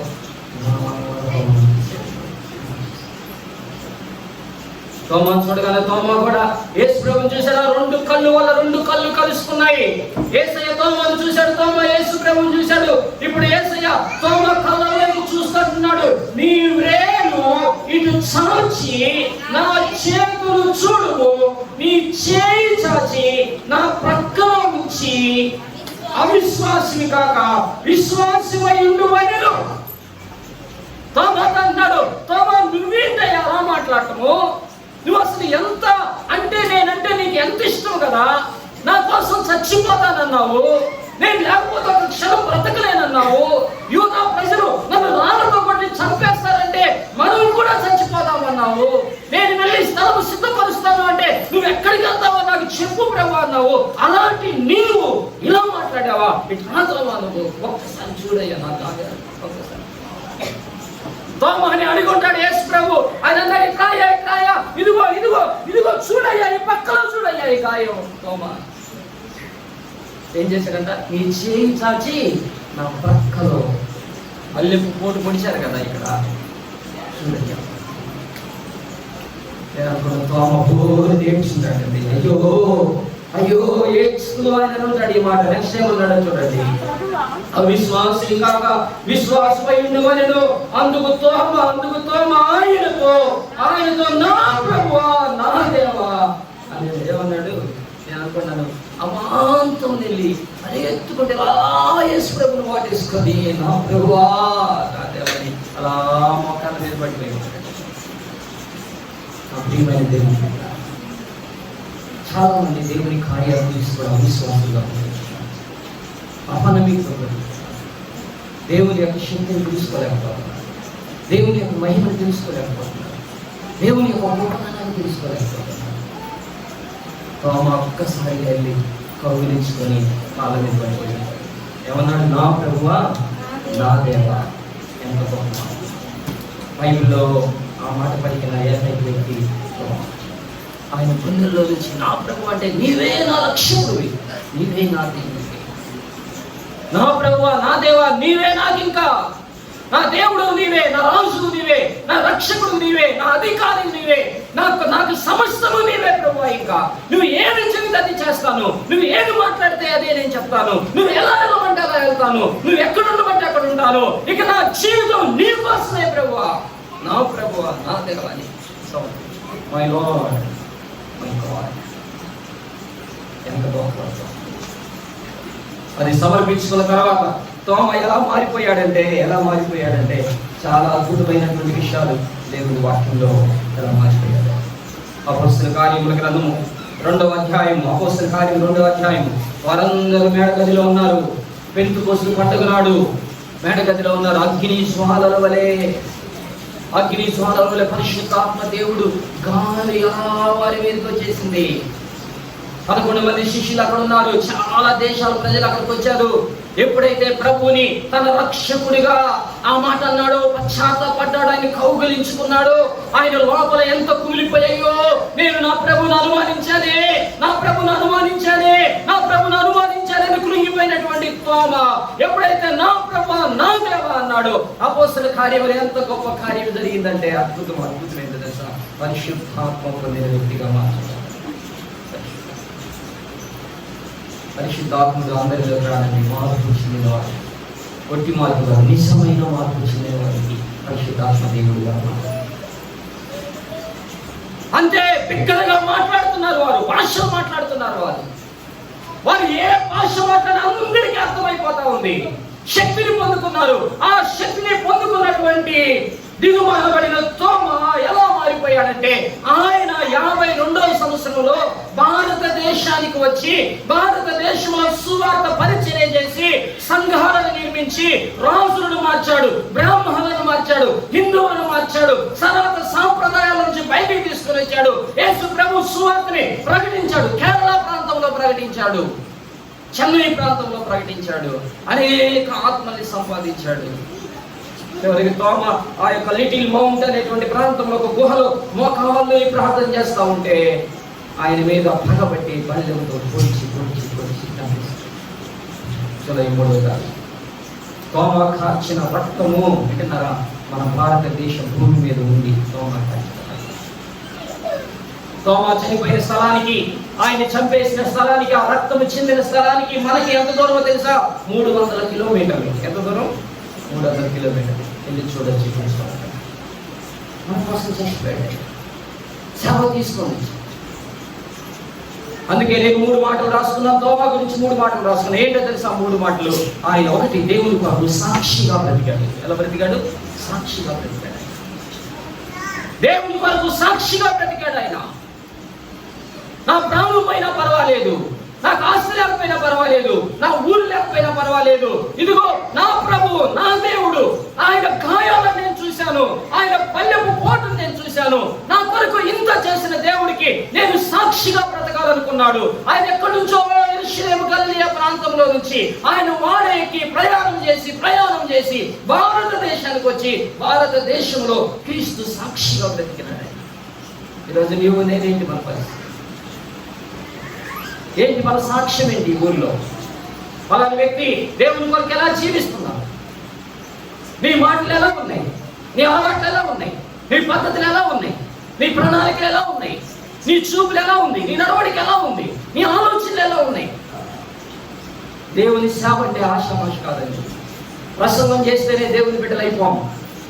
తోమా చూడగానే తోమా కూడా యేసు ప్రభువుని చూశాడు. 2 కళ్ళు వల్ల 2 కళ్ళు కలుసుకున్నాయి. యేసయ్య తోమాను చూశాడు, తోమా యేసు ప్రభువుని చూశాడు. ఇప్పుడు యేసయ్య తోమా కళ్ళలోకి చూస్తున్నాడు. నీ వ్రేలు ఇటు చాచి నా చేతులు చూడుము, నీ చేయి చాచి నా ప్రక్కలో ఉంచి అవిశ్వాసిని కాక విశ్వాసమై ఉండువనెను. తోమా అన్నాడు, తోమా నువ్వేంటయ్యా అలా మాట్లాడటము? నువ్వు అసలు ఎంత అంటే నేనంటే నీకు ఎంత ఇష్టం కదా, నా కోసం చచ్చిపోతానన్నావు, నేను లేకపోతే ఒక క్షణం బ్రతకలేనన్నావు. యూదా ప్రజలు నన్ను రాళ్ళతో కొట్టి చంపేస్తారంటే మనం కూడా చచ్చిపోతామన్నావు. నేను వెళ్ళి స్థలం సిద్ధపరుస్తాను అంటే నువ్వు ఎక్కడికి వెళ్తావో నాకు చెప్పు ప్రభు అన్నావు. అలాంటి నీవు ఇలా మాట్లాడావా? ఇట్లా నువ్వు ఒక్కసారి చూడయ్యా నా దగ్గర, ఒక్కసారి తోమాని అడుగుంటాడు యేసు ప్రభు. ఆయన కాయ ఇదిగో చూడయ్యా, ఈ పక్కలో చూడయ్యా ఈ గాయం. తోమా ఏం చేశాడంట? నీ చేయి చాచి నా పక్కలో, అల్లెపు పోటు పొడిచారు కదా ఇక్కడ, చూడయ్యా. తోమ ఏడ్చుంటాడండి. అయ్యో ఏడ్చుతూ ఆయన ఉంటాడు. ఈ మాట నెక్స్ట్ టైం ఉన్నాడో చూడండి. అవిశ్వాసి కాక విశ్వాసమై ఉండువనెను. అందుకు తోమ ఆయనతో నా ప్రభువా నా దేవా అని ఏమన్నాడు? నేను అనుకున్నాను అమాంతం వెళ్ళి అదే ఎత్తుకుంటే యేసు ప్రభుని వాటేసుకొని నా ప్రభువా నా దేవని అలా మోకాళ్ళ మీద పడిపోయి. నా ప్రియమైన దేవుని, చాలా మంది దేవుని కార్యాలను తీసుకోవడం అవిశ్వాసంగా అపనమ్మికతో దేవుని యొక్క శక్తిని తెలుసుకోలేకపోతున్నారు, దేవుని యొక్క మహిమను తెలుసుకోలేకపోతున్నారు, దేవుని యొక్క గొప్పతనాన్ని తెలుసుకోలేకపోతున్నారు. తోమా ఒక్కసారి వెళ్ళి కౌగిలించుకొని కాళ్ళ మీద పడిపోయాడు. ఏమన్నాడు? నా ప్రభువా నా దేవా. ఎంత గొప్ప బైబిల్లో ఆ మాట పలికిన ఏకైక వ్యక్తి ఆయన గుండెల్లో నుంచి నా ప్రభు అంటే నీవే నా రక్షకుడివి, నీవే నా దేవుడివి, నా ప్రభువా నా దేవా నీవే నాకు ఇంకా నా దేవుడు నీవే, నా రాజు నీవే, నా రక్షకుడు నీవే, నా అధికారి నీవే, నాకు సమస్తము నీవే ప్రభువా. ఇంకా నువ్వు ఏమి చెబితే అది చేస్తాను, నువ్వు ఏది మాట్లాడితే అదే నేను చెప్తాను, నువ్వు ఎలా వెళ్ళమంటే అలా వెళ్తాను, నువ్వు ఎక్కడ ఉండమంటే అక్కడ ఉంటాను. ఇక నా జీవితం నీ కోసమే ప్రభువా, నా ప్రభువా నా దేవా అని. So my lord my God, ఎంత గొప్ప. అది సమర్పించుకున్న తర్వాత తోమ ఎలా మారిపోయాడంటే చాలా అద్భుతమైనటువంటి విషయాలు దేవుని వాక్యంలో ఎలా మారిపోయాడు. అపోస్తల కార్యముల గ్రంథము 2వ అధ్యాయం, అపోస్తల కార్యం 2వ అధ్యాయం. వారందరూ మేడగదిలో ఉన్నారు. పెంతెకొస్తు పండుగ నాడు మేడగదిలో ఉన్నారు. అగ్ని జ్వాలల వలె పరిశుద్ధాత్మ దేవుడు గాలి వారి మీదకి వచ్చేసింది. 11 మంది శిష్యులు అక్కడ ఉన్నారు. చాలా దేశాల ప్రజలు అక్కడికి వచ్చారు. ఎప్పుడైతే ప్రభువుని తన రక్షకుడిగా ఆ మాట అన్నాడో, పశ్చాత్తాపడ్డాడు, ఆయన్ని కౌగిలించుకున్నాడు. ఆయన లోపల ఎంత కుమిలిపోయాయో, నేను నా ప్రభుని అనుమానించానే, నా ప్రభుని అనుమానించానే, నా ప్రభుని అనుమానించాలని కృంగిపోయినటువంటి తోమ ఎప్పుడైతే నా ప్రభు నా దేవ అన్నాడు, అపోస్తలుల కార్యములు ఎంత గొప్ప కార్యం జరిగిందంటే అద్భుతమైంది దశ. పరిశుద్ధాత్మ పొందిన వ్యక్తిగా మార్చాడు. పరిశుద్ధాత్మగా అందరిలో రానని మార్పు చెందినవాడు, ఒట్టి మార్పుగా నిజమైన మార్పు చెందిన వారికి పరిశుద్ధాత్మ దేవుడుగా అంతే. బిగ్గరగా మాట్లాడుతున్నారు వారు, భాషలు మాట్లాడుతున్నారు వారు ఏ భాష మాట్లాడినా అందరికీ అర్థమైపోతా ఉంది. శక్తిని పొందుకున్నారు. ఆ శక్తిని పొందుకున్నటువంటి దిగుమానబడిన తోమ ఎలా మారిపోయాడంటే, ఆయన 52వ సంవత్సరంలో భారతదేశానికి వచ్చి భారతదేశంలో సువార్త పరిచర్య చేసి సంఘాలను నిర్మించి రాజులను మార్చాడు, బ్రాహ్మణులను మార్చాడు, హిందువులను మార్చాడు, సనాతన సాంప్రదాయాల నుంచి బయటికి తీసుకుని వచ్చాడు. యేసు ప్రభు సువార్తని ప్రకటించాడు. కేరళ ప్రాంతంలో ప్రకటించాడు, చెన్నై ప్రాంతంలో ప్రకటించాడు, అనేక ఆత్మల్ని సంపాదించాడు. చివరికి తోమ ఆ యొక్క లిటిల్ మౌంట్ అనేటువంటి ప్రాంతంలో ఒక గుహలో మోకాళ్ళు ప్రార్థన చేస్తా ఉంటే ఆయన మీద పగబట్టి బల్లెంతో పొడిచి తోమ కార్చిన రక్తము వింటున్నారా, మన భారతదేశం భూమి మీద ఉండి తోమ చనిపోయిన స్థలానికి, ఆయన చంపేసిన స్థలానికి, ఆ రక్తము చెందిన స్థలానికి మనకి ఎంత దూరమో తెలుసా? 300 కిలోమీటర్లు. ఎంత దూరం? 300 కిలోమీటర్లు. వెళ్ళి చూడొచ్చు. మన కోసం చచ్చిపోయాడు, సేవ తీసుకోండి. అందుకే నేను 3 మాటలు రాసుకున్నాను. తోమ గురించి 3 మాటలు రాసుకున్నాను. ఏంటో తెలుసా 3 మాటలు? ఆయన ఒకటి, దేవుని కొరకు సాక్షిగా బ్రతికాడు. ఎలా బ్రతికాడు? సాక్షిగా బ్రతికాడు. దేవుని కొరకు సాక్షిగా బ్రతికాడు ఆయన. నా ప్రాణం పైన పర్వాలేదు, నాకు ఆస్తి లేకపోయినా పర్వాలేదు, నా ఊరు లేకపోయినా పర్వాలేదు, ఇదిగో నా ప్రభు, నా దేవుడు, ఆయన గాయాలను నేను చూశాను, ఆయన పల్లెపు పోటును నేను చూశాను, నా కొరకు ఇంత చేసిన దేవుడికి నేను సాక్షిగా బ్రతకాలనుకున్నాడు. ఆయన ఎక్కడి నుంచో యెరూషలేము గలిలయ ప్రాంతంలో నుంచి ఆయన వాడేకి ప్రయాణం చేసి భారతదేశానికి వచ్చి భారతదేశంలో క్రీస్తు సాక్షిగా బ్రతికినాడు. ఈరోజు నీవు నేనేంటి మన పరిస్థితి ఏంటి? మన సాక్ష్యం ఏంటి? ఊర్లో పలానా వ్యక్తి దేవుని కొరకు ఎలా జీవిస్తున్నారు? నీ మాటలు ఎలా ఉన్నాయి? నీ అలవాట్లు ఎలా ఉన్నాయి? నీ పద్ధతులు ఎలా ఉన్నాయి? నీ ప్రణాళికలు ఎలా ఉన్నాయి? నీ చూపులు ఎలా ఉంది? నీ నడవడిక ఎలా ఉంది? నీ ఆలోచనలు ఎలా ఉన్నాయి? దేవుని సేవ అంటే ఆశామాష కాదండి. ప్రసంగం చేస్తేనే దేవుని బిడ్డలైపోము,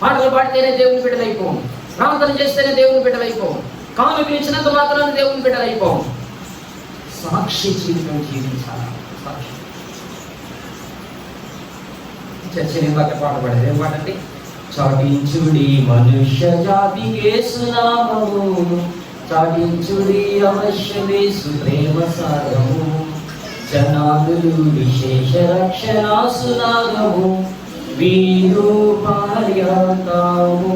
పాటలు పాడితేనే దేవుని బిడ్డలైపోము, ప్రార్థన చేస్తేనే దేవుని బిడ్డలైపోము, కాను పిలిచినంత మాత్రాన్ని దేవుని బిడ్డలైపోము. సాక్షి జీవితం జీవించాలి. సాక్షి చర్చని ఇందాక పాట పాడేది. ఏం పాట అంటే, చాటించుడి మనుష్య జాతికి యేసు నామము, చాటించుడి అవశ్యమే సుప్రేమ సారము, జనాదులు విశేష రక్షణ సునాగము, వీరు పార్యతాము.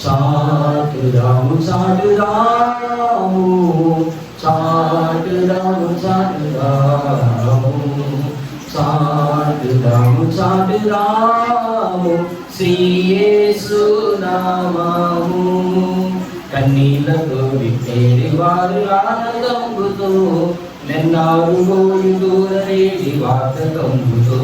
చాటురాము చాటురాము, చాటురాము చాటురాము, చాటురాము చాటురాము, శ్రీ యేసు నామము. కన్నీళ్లతో విప్పేడి వారు ఆనందంబుతో, నెన్నారు గోడు దూరరేడి వార్త కంబుతో,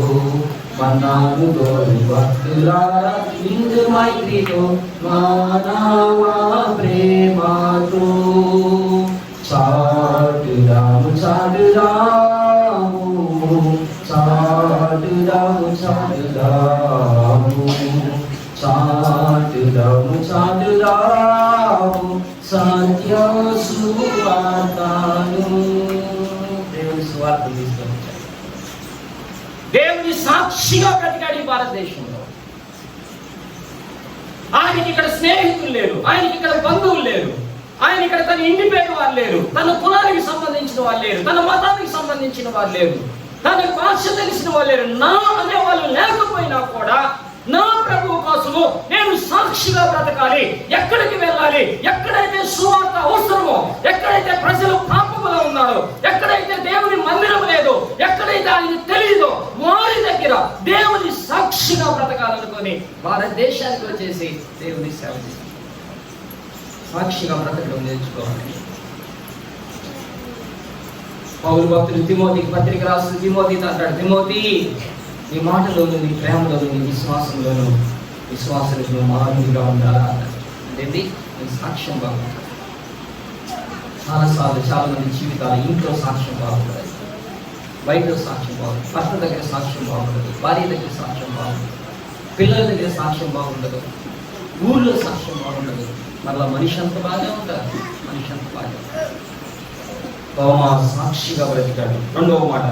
మన్నాను గోడు భక్తులారా ఇందు మైత్రితో, మానవా ప్రేమతో. చాటురాము చాటురాము, చాటురాము చాటురాము, చాటురాము చాటురాము, సత్య సువార్తను. దేవుని సువార్త తీసుకొని దేవుని సాక్షిగా బ్రతికాడు ఈ భారతదేశంలో. ఆయనకి ఇక్కడ స్నేహితులు లేరు, ఆయనకి ఇక్కడ బంధువులు లేరు, ఆయన ఇక్కడ తన ఇంటి పేరు వారు లేరు, తన కులానికి సంబంధించిన వాళ్ళు లేరు, తన మతానికి సంబంధించిన వారు లేరు, తన భాష తెలిసిన వాళ్ళు లేరు. నా అనే వాళ్ళు లేకపోయినా కూడా నా ప్రభువు కోసము నేను సాక్షిగా బ్రతకాలి. ఎక్కడికి వెళ్ళాలి? ఎక్కడైతే సువార్త అవసరమో, ఎక్కడైతే ప్రజలు పాపములో ఉన్నారో, ఎక్కడైతే దేవుని మందిరం లేదో, ఎక్కడైతే ఆయన తెలియదో, వారి దగ్గర దేవుని సాక్షిగా సాక్షిగా బ్రతకాలనుకొని భారతదేశానికి వచ్చేసి దేవుని సేవ చేసి సాక్షిగా బ్రతకడం నేర్చుకోవాలి. పౌలు భక్తులు తిమోతికి పత్రిక రాసిన తిమోతితో అంటాడు, తిమోతి నీ మాటలోను నీ ప్రేమలోను నీ విశ్వాసంలోను విశ్వాసాలకు మాదిరిగా ఉండాలా అనేది నీ సాక్ష్యం బాగుంటుంది. చాలాసార్లు చాలా మంది జీవితాలు ఇంట్లో సాక్ష్యం బాగుంటుంది, బయట సాక్ష్యం బాగుంటుంది, భర్త దగ్గర సాక్ష్యం బాగుండదు, భార్య దగ్గర సాక్ష్యం బాగుంటుంది, పిల్లల దగ్గర సాక్ష్యం బాగుండదు, ఊళ్ళో సాక్ష్యం బాగుండదు. మరలా మనిషి అంత బాగా ఉంటారు, మనిషి అంత బాగా. తోమా సాక్షిగా బ్రతికాడు. రెండవ మాట,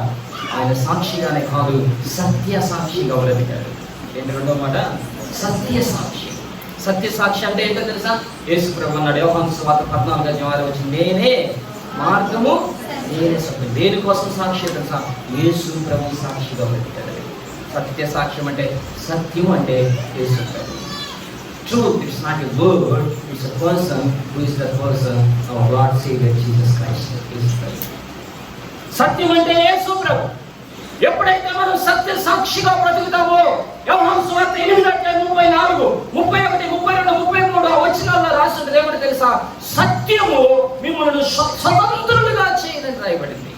ఆయన సాక్షిగానే కాదు సత్య సాక్షిగా బ్రతికాడు. ఏంటి రెండవ మాట? సత్య సాక్షి. సత్య సాక్షి అంటే ఏంటో తెలుసా? యేసు ప్రభు అన్నాడు యోహాను సువార్త 14:6 వచ్చి, నేనే మార్గము నేనే సత్యం. దేనికోసం సాక్షి తెలుసా? యేసు ప్రభు సాక్షిగా బ్రతికాడు. సత్య సాక్ష్యం అంటే సత్యం అంటే యేసు ప్రభు. Truth is not a word, it's a person who is the person of Lord Savior Jesus Christ. సత్యం అంటే యేసు ప్రభు. ఎప్పుడైతే మనం సత్య సాక్షిగా బ్రతుకుతామో, యోహాను సువార్త 8:34, 31, 32, 33 వచనాల్లో రాసి ఉంటుంది. ఏమిటి తెలుసా? సత్యము మిమ్మల్ని స్వతంత్రులుగా చేయదని రాయబడింది.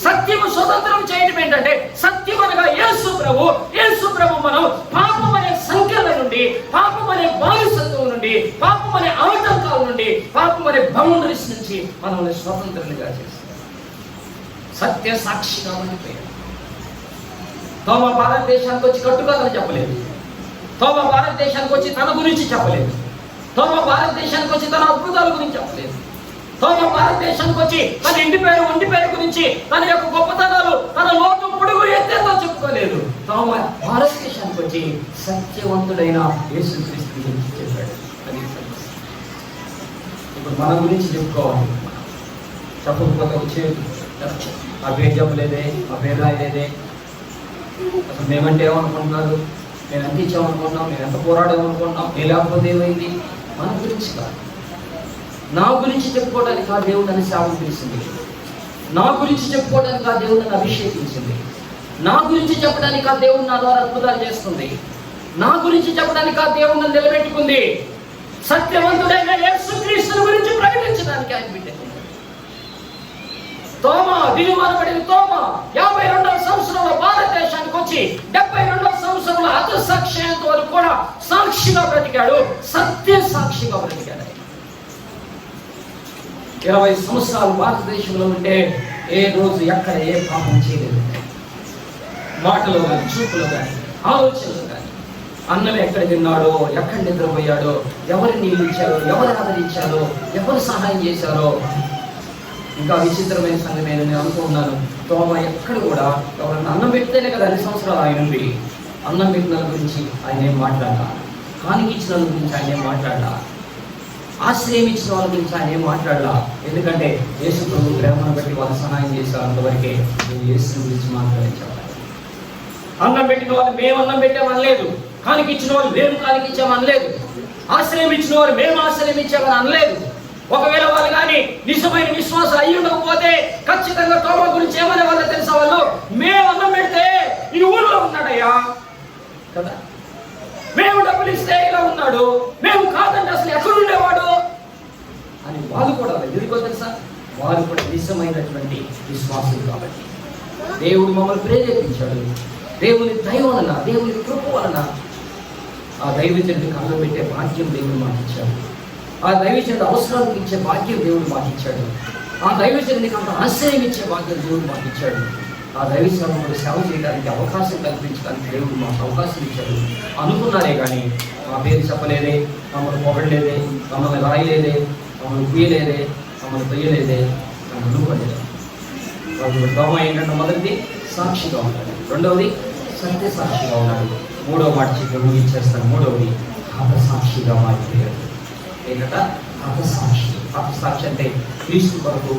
సత్యము స్వతంత్రం చేయడం ఏంటంటే, సత్యం అనగా యేసు ప్రభు. యేసు ప్రభు మనం పాపం అనే సంఖ్యల నుండి, పాపం అనే బానిసత్వం నుండి, పాపం అనే ఆటంకాల నుండి, పాపం అనే బౌండరీస్ నుంచి మనల్ని స్వతంత్రులుగా చేస్తాం. సత్య సాక్షిగా ఉండిపోయాడు. తోమా భారతదేశానికి వచ్చి కట్టుకథలు చెప్పలేదు. తోమా భారతదేశానికి వచ్చి తన గురించి చెప్పలేదు. తోమా భారతదేశానికి వచ్చి తన అద్భుతాల గురించి చెప్పలేదు. తోమా భారతదేశానికి వచ్చి తన ఇంటి పేరు, ఒంటి పేరు గురించి, తన యొక్క గొప్పతనాలు, తన లోతు పొడుగు ఎత్తేదో చెప్పుకోలేదు. తోమా భారతదేశానికి వచ్చి సత్యవంతుడైన యేసుక్రీస్తు గురించి చెప్పాడు. అది ఇప్పుడు మన గురించి చెప్పుకోవాలి. చెప్పకపోతే వచ్చేది ఆ పేరు చెప్పలేదే, ఆ పేరు రాయలేదే, అసలు మేమంటే ఏమనుకుంటున్నారు, నేను ఎంత ఇచ్చామనుకుంటున్నాం, నేను ఎంత పోరాడామనుకుంటున్నాం, నేను లేకపోతే ఏమైంది. మన గురించి కాదు, నా గురించి చెప్పుకోవడానికి ఆ దేవుడు నన్ను సేవలు పిలిచింది. నా గురించి చెప్పుకోవడానికి ఆ దేవుడు నన్ను అభిషేకించింది. నా గురించి చెప్పడానికి ఆ దేవుడు నా ద్వారా అద్భుతాలు చేస్తుంది. నా గురించి చెప్పడానికి ఆ దేవుడు నన్ను నిలబెట్టుకుంది. సత్యవంతుడైన యేసుక్రీస్తుని గురించి ప్రకటించడానికి ఆయన బిడ్డ తోమా, దిగుమనబడిన తోమా 52వ సంవత్సరంలో భారతదేశానికి వచ్చి 72వ సంవత్సరంలో అతి సాక్ష్యంతో వరకు కూడా సాక్షిగా బ్రతికాడు. సత్య సాక్షిగా బ్రతికాడు. 20 సంవత్సరాలు భారతదేశంలో ఉంటే ఏ రోజు ఎక్కడ ఏ పాపం చేయలేదు. మాటలో కానీ, చూపులో కానీ, ఆలోచనలో కానీ. అన్నం ఎక్కడ తిన్నాడో, ఎక్కడ నిద్రపోయాడో, ఎవరు నీళ్ళు ఇచ్చారో, ఎవరు ఆదరించారో, ఎవరు సహాయం చేశారో. ఇంకా విచిత్రమైన సంగతి నేను అనుకుంటున్నాను, తోమా ఎక్కడ కూడా ఎవరన్నా అన్నం పెట్టితేనే కదా 2 సంవత్సరాలు ఆయన ఉంది. అన్నం పెట్టిన గురించి ఆయన ఏం మాట్లాడాల, కానికి ఇచ్చిన వాళ్ళ గురించి ఆయన ఏం మాట్లాడాల, ఆశ్రయం ఇచ్చిన వాళ్ళ గురించి ఆయన ఏం మాట్లాడాల. ఎందుకంటే యేసు ప్రభు ప్రేమను బట్టి వాళ్ళు సహాయం చేశారు. అంతవరకే నేను యేసు గురించి మాట్లాడించాలి. అన్నం పెట్టిన వాళ్ళు మేము అన్నం పెట్టామనలేదు, కానికి ఇచ్చిన వాళ్ళు మేము కానికి ఇచ్చామనలేదు, ఆశ్రయం ఇచ్చిన వాళ్ళు మేము ఆశ్రయం ఇచ్చామని అనలేదు. ఒకవేళ వాళ్ళు కానీ నిజమైన విశ్వాసం అయ్యి ఉండకపోతే ఖచ్చితంగా తోమా గురించి ఏమనే వాళ్ళో తెలుసా? వాళ్ళు మేము అన్నం పెడితే ఈ ఊళ్ళో ఉన్నాడయ్యా కదా, మేము డబ్బులు ఇస్తే ఇలా ఉన్నాడు, మేము కాదంటే అసలు ఎక్కడ ఉండేవాడు అని వాళ్ళు కూడా ఎందుకో తెలుసా? వారు కూడా నిజమైనటువంటి విశ్వాసం. కాబట్టి దేవుడు మమ్మల్ని ప్రేరేపించాడు. దేవుని దయ వలన, దేవుని కృప వలన ఆ దైవజనుడికి కళ్ళు పెట్టే భాగ్యం దేవుడు మాకు ఇచ్చాడు. ఆ దైవజనుడు అవసరాలకు ఇచ్చే భాగ్యం దేవుడు మాకు ఇచ్చాడు. ఆ దైవజనుడికి అంత ఆశ్రయం ఇచ్చే భాగ్యం దేవుడు మాకు ఇచ్చాడు. ఆ దైవజనుడు సేవ చేయడానికి అవకాశం కల్పించడానికి దేవుడు మాకు అవకాశం ఇచ్చాడు. అనుకున్నారే కానీ మా పేరు చెప్పలేదే, మమ్మల్ని పొగడలేదే, మమ్మల్ని రాయలేదే, మమ్మల్ని పూయలేదే, మమ్మల్ని తొయ్యలేదే అని అనుకోలేదు. దోమ ఏంటంటే మొదటిది సాక్షిగా ఉన్నాడు, రెండవది సత్య సాక్షిగా ఉన్నాడు, మూడవ మాట చెప్పి ముగించేస్తాను. మూడవది హతసాక్షిగా మారిపోయాడు. ఏంటంట? హతసాక్షి. హతసాక్షి అంటే క్రీస్తు కొరకు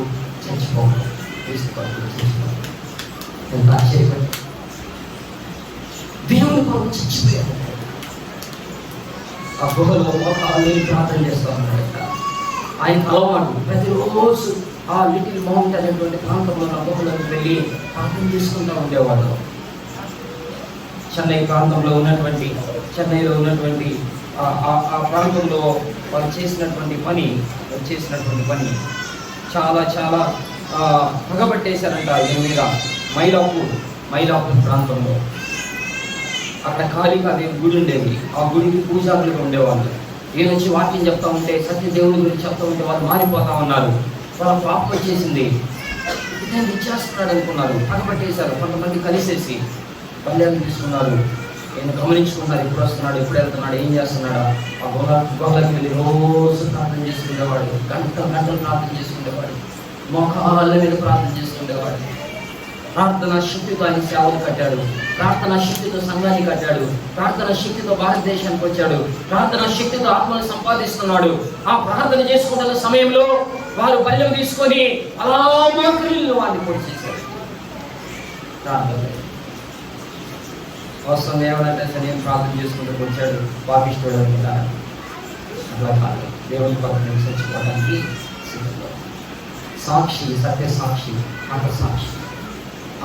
చచ్చిపోవడం, క్రీస్తు కొరకు చచ్చిపోవడం. ఎంత ఆశ్చర్యపడి దేవుని కొరకు చచ్చిపోయాడు. ఆ గుహలో మోకాళ్ళని ప్రార్థన చేస్తూ ఉన్నాడు. ఆయన అలవాటు ప్రతిరోజు ఆ లిటిల్ మౌంట్ అనేటువంటి ప్రాంతంలో ఆ గుహలోకి వెళ్ళి ప్రార్థన చేసుకుంటూ ఉండేవాడు. చెన్నైలో ఉన్నటువంటి ఆ ప్రాంతంలో వారు చేసినటువంటి పని చాలా పగబట్టేశారంట దీని మీద. మైలాపూర్ ప్రాంతంలో అక్కడ ఖాళీగా అదే గుడి ఉండేది. ఆ గుడికి పూజారులుగా ఉండేవాళ్ళు. ఈయన వచ్చి వాక్యం చెప్తా ఉంటే, సత్యదేవుని గురించి చెప్తా ఉంటే వాళ్ళు మారిపోతా ఉన్నారు. వాళ్ళ పాపం వచ్చేసింది. ఇదేం ఇచ్చేస్తున్నాడు అనుకున్నారు, పగబట్టేశారు. కొంతమంది కలిసేసి పల్లెలు తీసుకున్నారు. ఈయన గమనించుకున్నారు, ఎప్పుడు వస్తున్నాడు, ఎప్పుడు వెళ్తున్నాడు, ఏం చేస్తున్నాడా. ఆ గోళ్ళకి వెళ్ళి రోజు ప్రార్థన చేసుకునేవాడు. గంటలు ప్రార్థన చేసుకునేవాడు. మోకాళ్ళ మీద ప్రార్థన చేసుకునేవాడు. ప్రార్థనా శక్తితో ఆయన సేవలు కట్టాడు. ప్రార్థనా శక్తితో సంఘాన్ని కట్టాడు. ప్రార్థనా శక్తితో భారతదేశానికి వచ్చాడు. ప్రార్థనా శక్తితో ఆత్మను సంపాదిస్తున్నాడు. ఆ ప్రార్థన చేసుకుంటున్న సమయంలో వారు బల్యం తీసుకొని అలా మోకరిల్లు వాడిని పొడిచేశారు. ప్రార్థన అవసరం ఏమనంటే నేను ప్రార్థన చేసుకుంటూ వచ్చాడు పాపిస్తాడు అనుకుంటా. అట్లా కాదు, దేవుని పక్కన చచ్చిపోవడానికి సాక్షి, సత్య సాక్షి, అంత సాక్షి.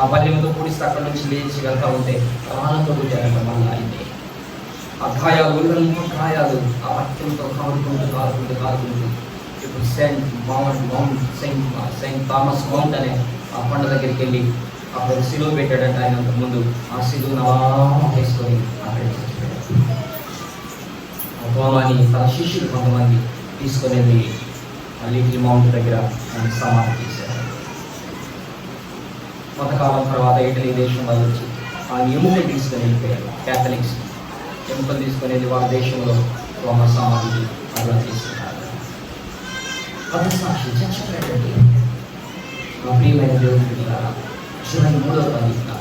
ఆ బల్యంతో పొడిస్తే అక్కడ నుంచి లేచి వెళ్తా ఉంటే ప్రాణంతో పుట్టారంట. మళ్ళీ అయితే ఆ గాయాలు, ఒళ్ళంతా గాయాలు ఆ రక్తంతో కారుకుంటూ ఇప్పుడు సెయింట్ థామస్ మౌంట్ అనే ఆ కొండ దగ్గరికి వెళ్ళి అక్కడ సిలువ పెట్టాడంట. ఆయన ముందు ఆ సిలువను అలా వేసుకొని అక్కడ తోమాని తన శిష్యులు కొంతమంది తీసుకొని వెళ్ళి ఆ లిటిల్ మౌంట్ దగ్గర ఆయన సమాధి చేశారు. కొంతకాలం తర్వాత ఇటలీ దేశం వాళ్ళు వచ్చి ఆ ఎముకలు తీసుకొని వెళ్ళిపోయారు. క్యాథలిక్స్ ఎముకలు తీసుకొని వెళ్ళి వాళ్ళ దేశంలో తోమ సమాధి అలా తీసుకున్నారు. అది సాక్షి చచ్చిపోయాడండి. మా ప్రియమైన దేవుడి ద్వారా జూలై 3వ తారీఖున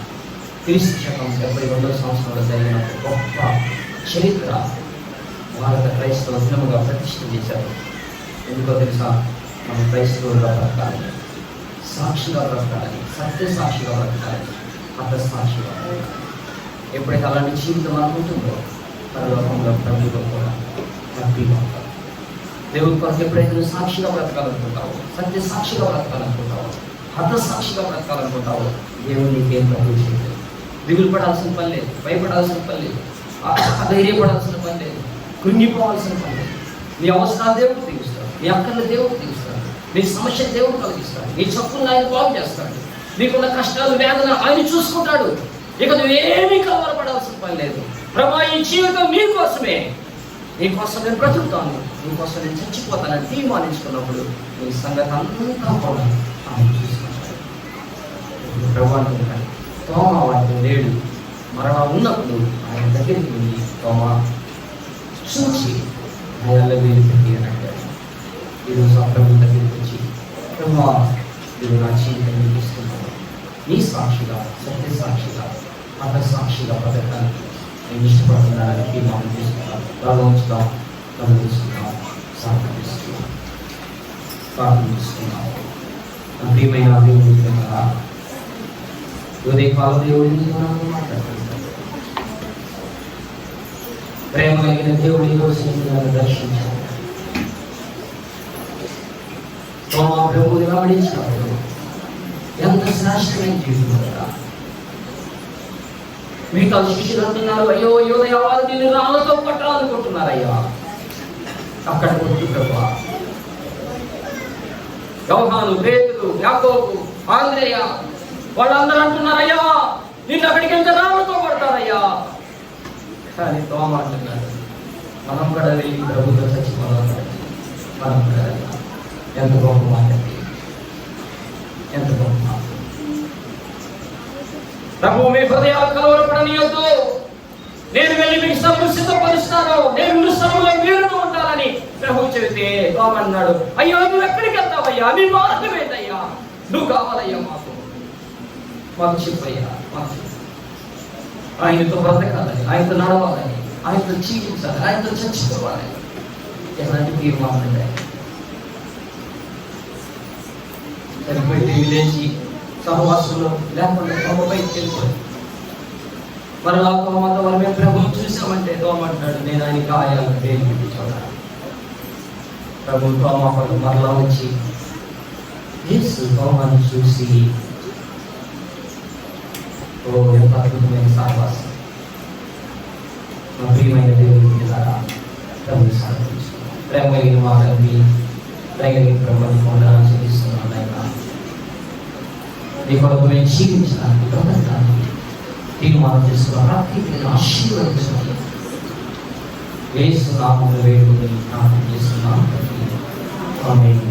క్రీస్తు శకం 72వ సంవత్సరంలో జరిగిన గొప్ప చరిత్ర భారత క్రైస్తవ దినముగా ప్రతిష్ఠ చేశారు. ఎందుకో తెలుసా? మనం క్రైస్తవులుగా బ్రతకాలి, సాక్షిగా బ్రతకాలి, సత్య సాక్షిగా బ్రతకాలి, హతసాక్షిగా. ఎప్పుడైతే అలాంటి జీవితం అనుకుంటుందో పరలోకంలో ప్రభుత్వం కూడా హ్యాపీగా ఉంటారు. దేవుడి కొరకు ఎప్పుడైతే నువ్వు సాక్షిగా బ్రతకాలనుకుంటావో, సత్య సాక్షిగా బ్రతకాలనుకుంటావో, హతసాక్షిగా బ్రతకాలనుకుంటావో, దేవుడు నీకేం ప్రభు చేయలేదు. దిగులు పడాల్సిన పని లేదు, భయపడాల్సిన పని లేదు, అధైర్యపడాల్సిన పని లేదు, కృంగిపోవాల్సిన పని లేదు. నీ అవసరాలు దేవుడు తీరుస్తాడు, నీ అక్కర్లు దేవుడు తీరుస్తాడు, నీ సమస్య దేవుడు కలిగిస్తాడు, నీ చప్పులను ఆయన బాగు చేస్తాడు, నీకున్న కష్టాలు వేదన ఆయన చూసుకుంటాడు. ఇక నువ్వేమీ కలవరపడాల్సిన పని లేదు. ప్రభా, ఈ జీవితం నీకోసమే, నీకోసం నేను బ్రతుకుతాను, నీకోసం నేను చచ్చిపోతానని తీర్మానించుకున్నప్పుడు నీ సంగతి అంతా కూడా ఆయన చూసుకుంటాడు. ప్రభా తోమ వాటిని లేడు, మరణ ఉన్నప్పుడు ఆయన దగ్గరికి వెళ్ళి తోమ చూచి ఆయన వేలు పెట్టి అని అంటాడు. ఈరోజు ఆ ప్రభు దగ్గరికి వచ్చి, ప్రభా ఇది నా జీవితం నీకు ఇస్తున్నాను, నీ సాక్షిగా, సత్య సాక్షిగా, హతసాక్షిగా బ్రతకడానికి నేను ఇష్టపడుతున్నానని తీర్మానం తీసుకున్నాను. ప్రారంభించుదాం, గమనిస్తున్నాం, సాధిస్తున్నాం, ప్రార్థిస్తున్నాం. నా ప్రియమైన దేవుడి ద్వారా ఉదయకాల దేవుడిని మాట్లాడుతున్నాను. ప్రేమ కలిగిన దేవుడి నన్ను దర్శించాడు. ప్రభుని వెంబడించినప్పుడు ఎంత శ్రేష్టమైన జీవితం కదా. మిగతా శిష్యులు అంటున్నారు, అయ్యో యోదయ వాళ్ళు నిన్ను రాళ్ళతో కొట్టాలనుకుంటున్నారు. అయ్యా అక్కడ కొట్టు ప్రభా. యోహాను, పేతురు, యాకోబు, ఆంద్రేయ వాళ్ళందరూ అంటున్నారు, అయ్యా నిన్ను అక్కడికి వెళ్తే రాళ్ళతో కొడతారయ్యా. కానీ తోమ అంటున్నాడు, మనం కూడా వెళ్ళి ప్రభుత్వ చచ్చిపోవాలి. మనం కూడా ఎంత గొప్ప మాట, ఎంత గొప్ప మాట. ప్రభు మీ హృదయాలు కలవరపడనీయొద్దు, నేను వెళ్ళి మీకు శ్రమలు సిద్ధపరుస్తాను, నేను శ్రమలో మీరును ఉంటానని ప్రభు చెబితే తోమ అన్నాడు, అయ్యో నువ్వు ఎక్కడికి వెళ్తావయ్యా, నీ మార్గం ఏంటయ్యా, నువ్వు కావాలయ్యా, మాకు చెప్పయ్యా, మాకు ఆయనతో బ్రతకాలని, ఆయనతో నడవాలని, ఆయనతో జీవించాలి, ఆయనతో చచ్చిపోవాలి. ఎలాంటి తీర్మానం సరిపోయి లేచి సహవాసంలో లేకుండా తోమ బయటికి వెళ్ళిపోయింది. మరి ఆ తోమతో మనం మేము ప్రభుత్వం చూసామంటే తోమ అంటాడు, నేను ఆయన గాయాలను వేలు పెట్టి చూడాలి. ప్రభు తోమ మరలా వచ్చి యేసు తోమను చూసి, ఓ ఎంత అద్భుతమైన సహవాసం, మా ప్రియమైన దేవుడి ద్వారా ప్రేమ కలిగిన మా తండ్రి, దయగలిగిన ప్రభుత్వం వందనాలు చెల్లిస్తున్నాను నాయన. నీ కొరకు మేము జీవించడానికి బ్రతకడానికి తీర్మానం చేసుకున్న ప్రతి ఆశీర్వదించమని యేసు నామములో వేడుకొని ప్రార్థన చేస్తున్నాం తండ్రి. ఆమేన్.